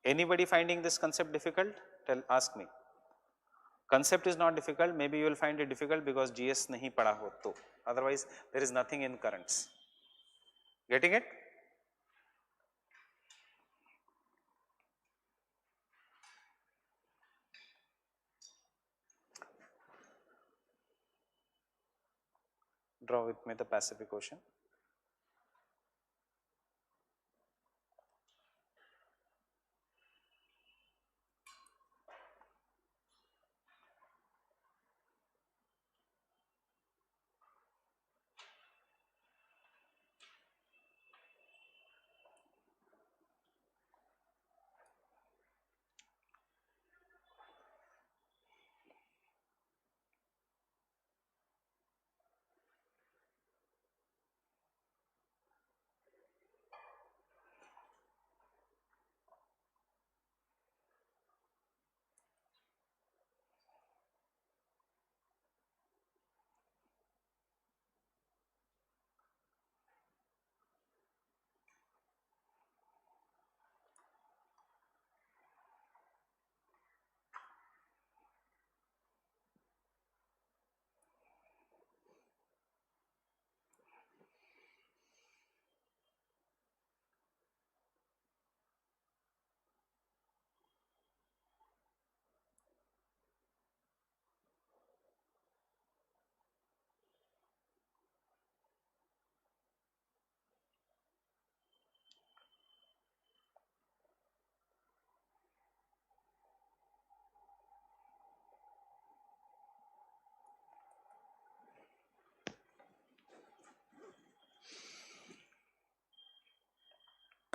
Anybody finding this concept difficult? Ask me. Concept is not difficult. Maybe you will find it difficult because GS नहीं पढ़ा हो तो. Otherwise, there is nothing in currents. Getting it? Draw with me the Pacific Ocean.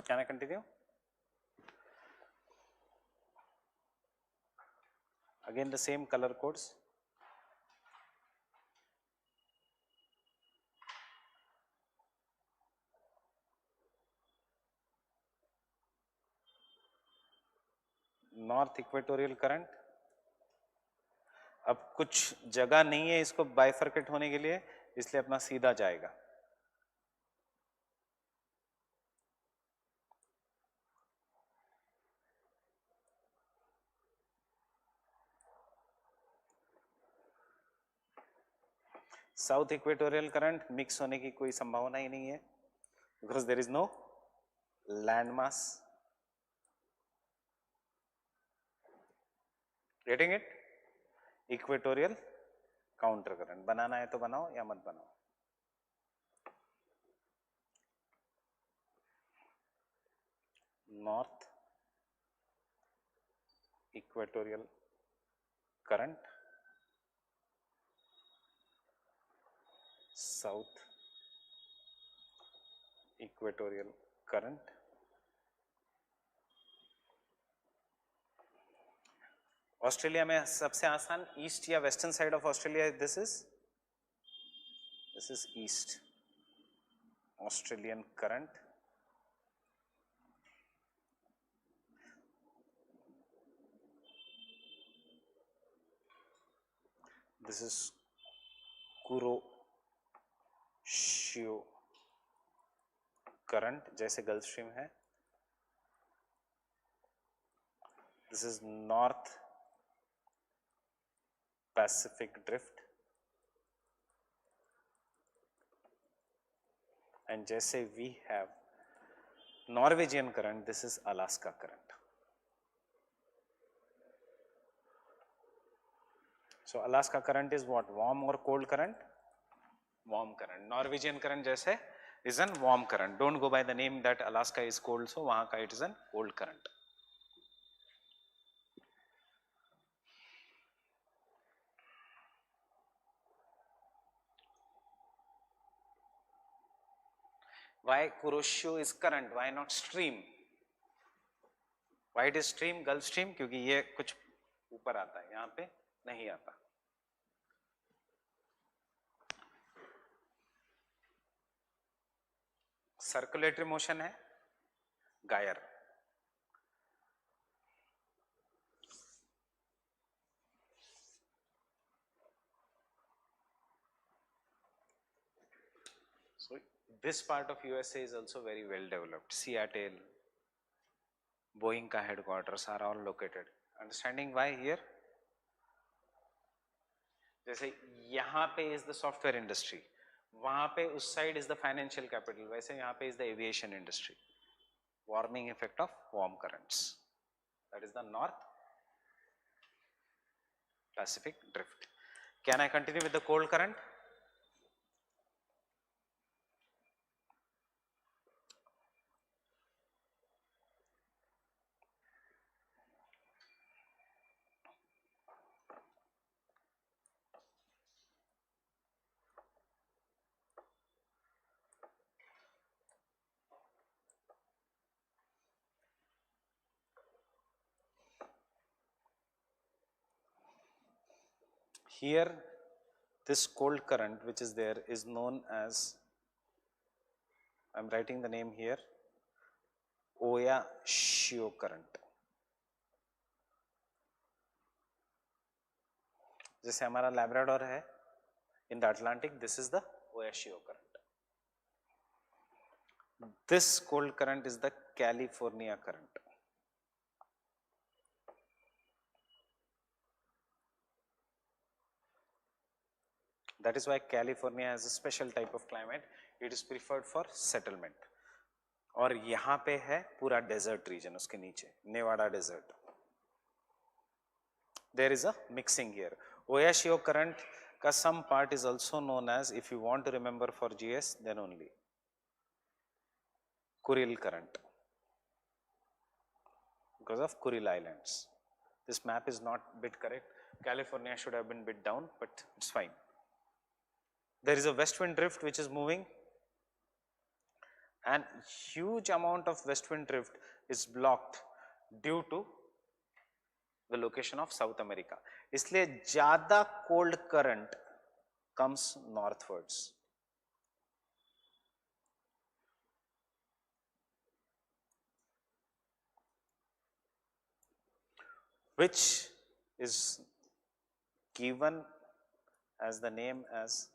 Can I continue? Again the same color codes. North equatorial current. अब कुछ जगह नहीं है इसको बाइफरकेट होने के लिए, इसलिए अपना सीधा जाएगा. साउथ इक्वेटोरियल करंट मिक्स होने की कोई संभावना ही नहीं है, because there is no land mass. Getting it? Equatorial counter current बनाना है तो बनाओ या मत बनाओ. North Equatorial current, South equatorial current. Australia में सबसे आसान ईस्ट या western side of Australia. This is East Australian current. This is Kuroshio current, जैसे गल्फ स्ट्रीम है. This is North Pacific drift, and जैसे we have Norwegian current, this is Alaska current. So Alaska current is what? Warm or cold current? Warm current. Norwegian current जैसे is an warm current. Don't go by the name that Alaska is cold, so वहाँ का it is an cold current. Why Kuroshio is current? Why not stream? Why it is stream? Gulf Stream? क्योंकि ये कुछ ऊपर आता है, यहाँ पे नहीं आता. सर्कुलेटरी मोशन है, गायर. So this part of USA is also very well developed. Seattle, Boeing का headquarters are all located. Understanding why here? जैसे यहाँ पे is the software industry, वहाँ पे उस side is the financial capital, वैसे यहाँ पे is the aviation industry. Warming effect of warm currents. That is the North Pacific drift. Can I continue with the cold current? here this cold current which is there is known as, I am writing the name here, Oya-Shio current. जैसे हमारा Labrador है in the Atlantic, this is the Oya-Shio current. This cold current is the California current. That is why California has a special type of climate. It is preferred for settlement. और यहाँ पे है पूरा desert region उसके नीचे, Nevada desert. There is a mixing here. Oya-Shio current का some part is also known as, if you want to remember for GS, then only Kuril current, because of Kuril Islands. This map is not bit correct. California should have been bit down, but it's fine. There is a west wind drift which is moving, and huge amount of west wind drift is blocked due to the location of South America. इसलिए ज़्यादा cold current comes northwards. Which is given as the name as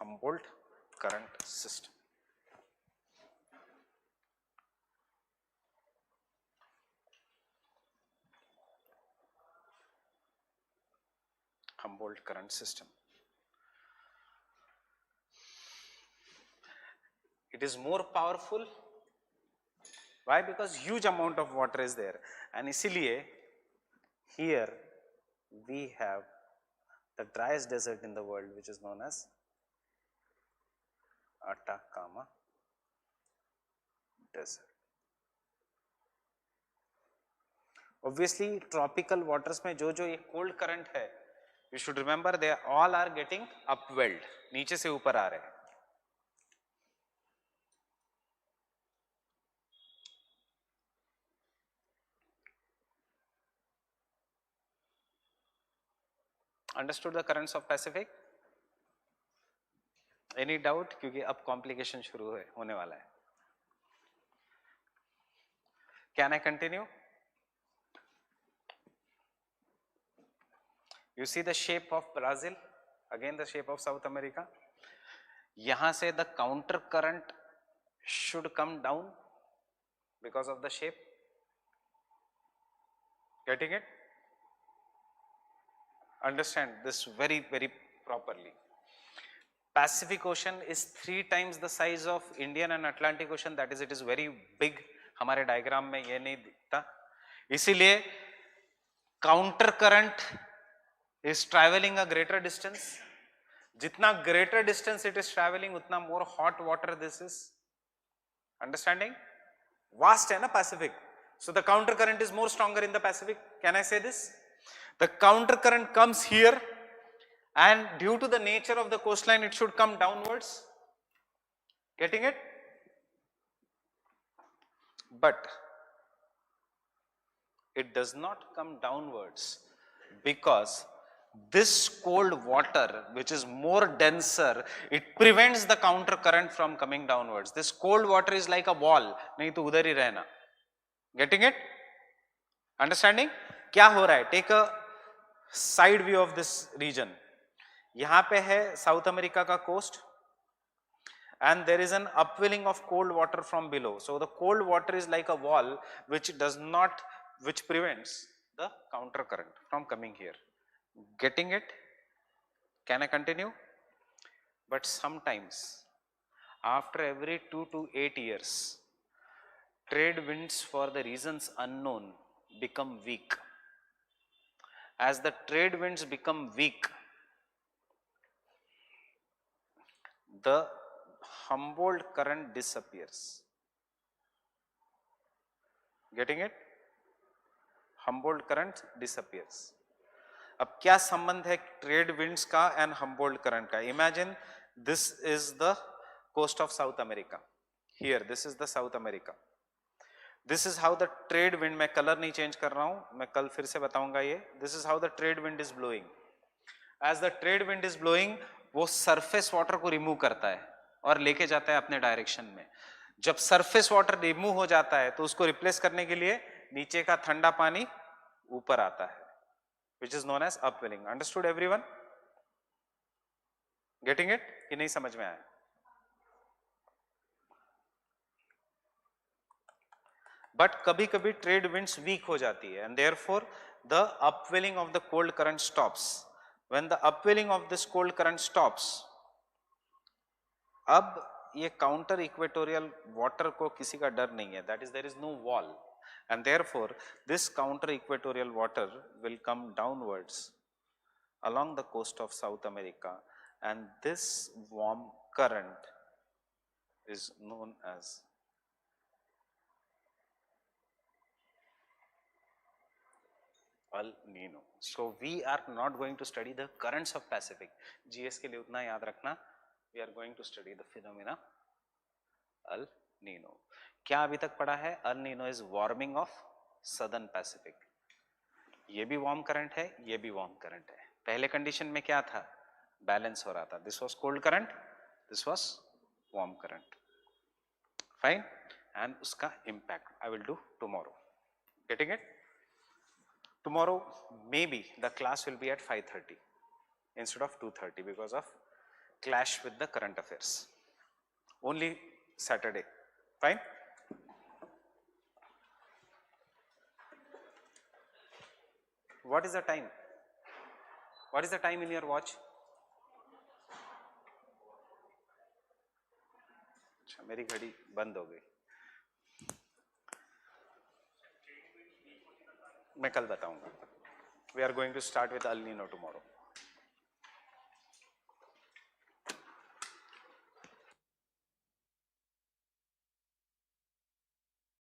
Humboldt current system. Humboldt current system. It is more powerful. Why? Because huge amount of water is there, and इसलिए here we have the driest desert in the world, which is known as Atacama desert. Obviously tropical waters में जो ये cold current है, you should remember they all are getting upwelled, नीचे से ऊपर आ रहे हैं. Understood the currents of Pacific? Any doubt? क्योंकि अब complication शुरू होने वाला है. Can I continue? You see the shape of Brazil, again the shape of South America. यहाँ से the counter current should come down because of the shape. Getting it? Understand this very, very properly. Pacific Ocean is 3 times the size of Indian and Atlantic Ocean. That is, it is very big. हमारे diagram में ये नहीं दिखता. इसीलिए counter current is traveling a greater distance. जितना greater distance it is traveling, उतना more hot water this is. Understanding? Vast है ना Pacific. So the counter current is more stronger in the Pacific. Can I say this? The counter current comes here, and due to the nature of the coastline, it should come downwards. Getting it? But it does not come downwards because this cold water, which is more denser, it prevents the counter current from coming downwards. This cold water is like a wall. नहीं तो उधर ही रहना. Getting it? Understanding? क्या हो रहा है? Take a side view of this region. यहाँ पे है South America का coast, and there is an upwelling of cold water from below. So the cold water is like a wall which prevents the counter current from coming here. Getting it? Can I continue? But sometimes after every 2 to 8 years, trade winds for the reasons unknown become weak. As the trade winds become weak, the Humboldt current disappears. Getting it? Humboldt current disappears. अब क्या संबंध है trade winds का and Humboldt current का? Imagine this is the coast of South America. Here, this is the South America. This is how the trade wind, मैं color नहीं change कर रहा हूँ, मैं कल फिर से बताऊंगा ये. This is how the trade wind is blowing. As the trade wind is blowing, वो surface water को remove करता है और लेके जाता है अपने direction में. जब surface water remove हो जाता है तो उसको replace करने के लिए नीचे का ठंडा पानी ऊपर आता है, which is known as upwelling. Understood everyone? Getting it? कि नहीं समझ में आया? But कभी कभी trade winds weak हो जाती है and therefore the upwelling of the cold current stops. When the upwelling of this cold current stops, अब ये counter equatorial water को किसी का डर नहीं है, that is there is no wall and therefore this counter equatorial water will come downwards along the coast of South America and this warm current is known as El Nino. So we are not going to study the currents of Pacific. GS के लिए उतना याद रखना. We are going to study the phenomena El Nino. क्या अभी तक पढ़ा है? El Nino is warming of Southern Pacific. ये भी warm current है, ये भी warm current है. पहले condition में क्या था? Balance हो रहा था. This was cold current, this was warm current. Fine? And उसका impact I will do tomorrow. Getting it? Tomorrow maybe the class will be at 5:30 instead of 2:30 because of clash with the current affairs. Only Saturday. Fine? What is the time? What is the time in your watch? अच्छा मेरी घड़ी बंद हो गई. मैं कल बताऊंगा. We are going to start with El Nino tomorrow.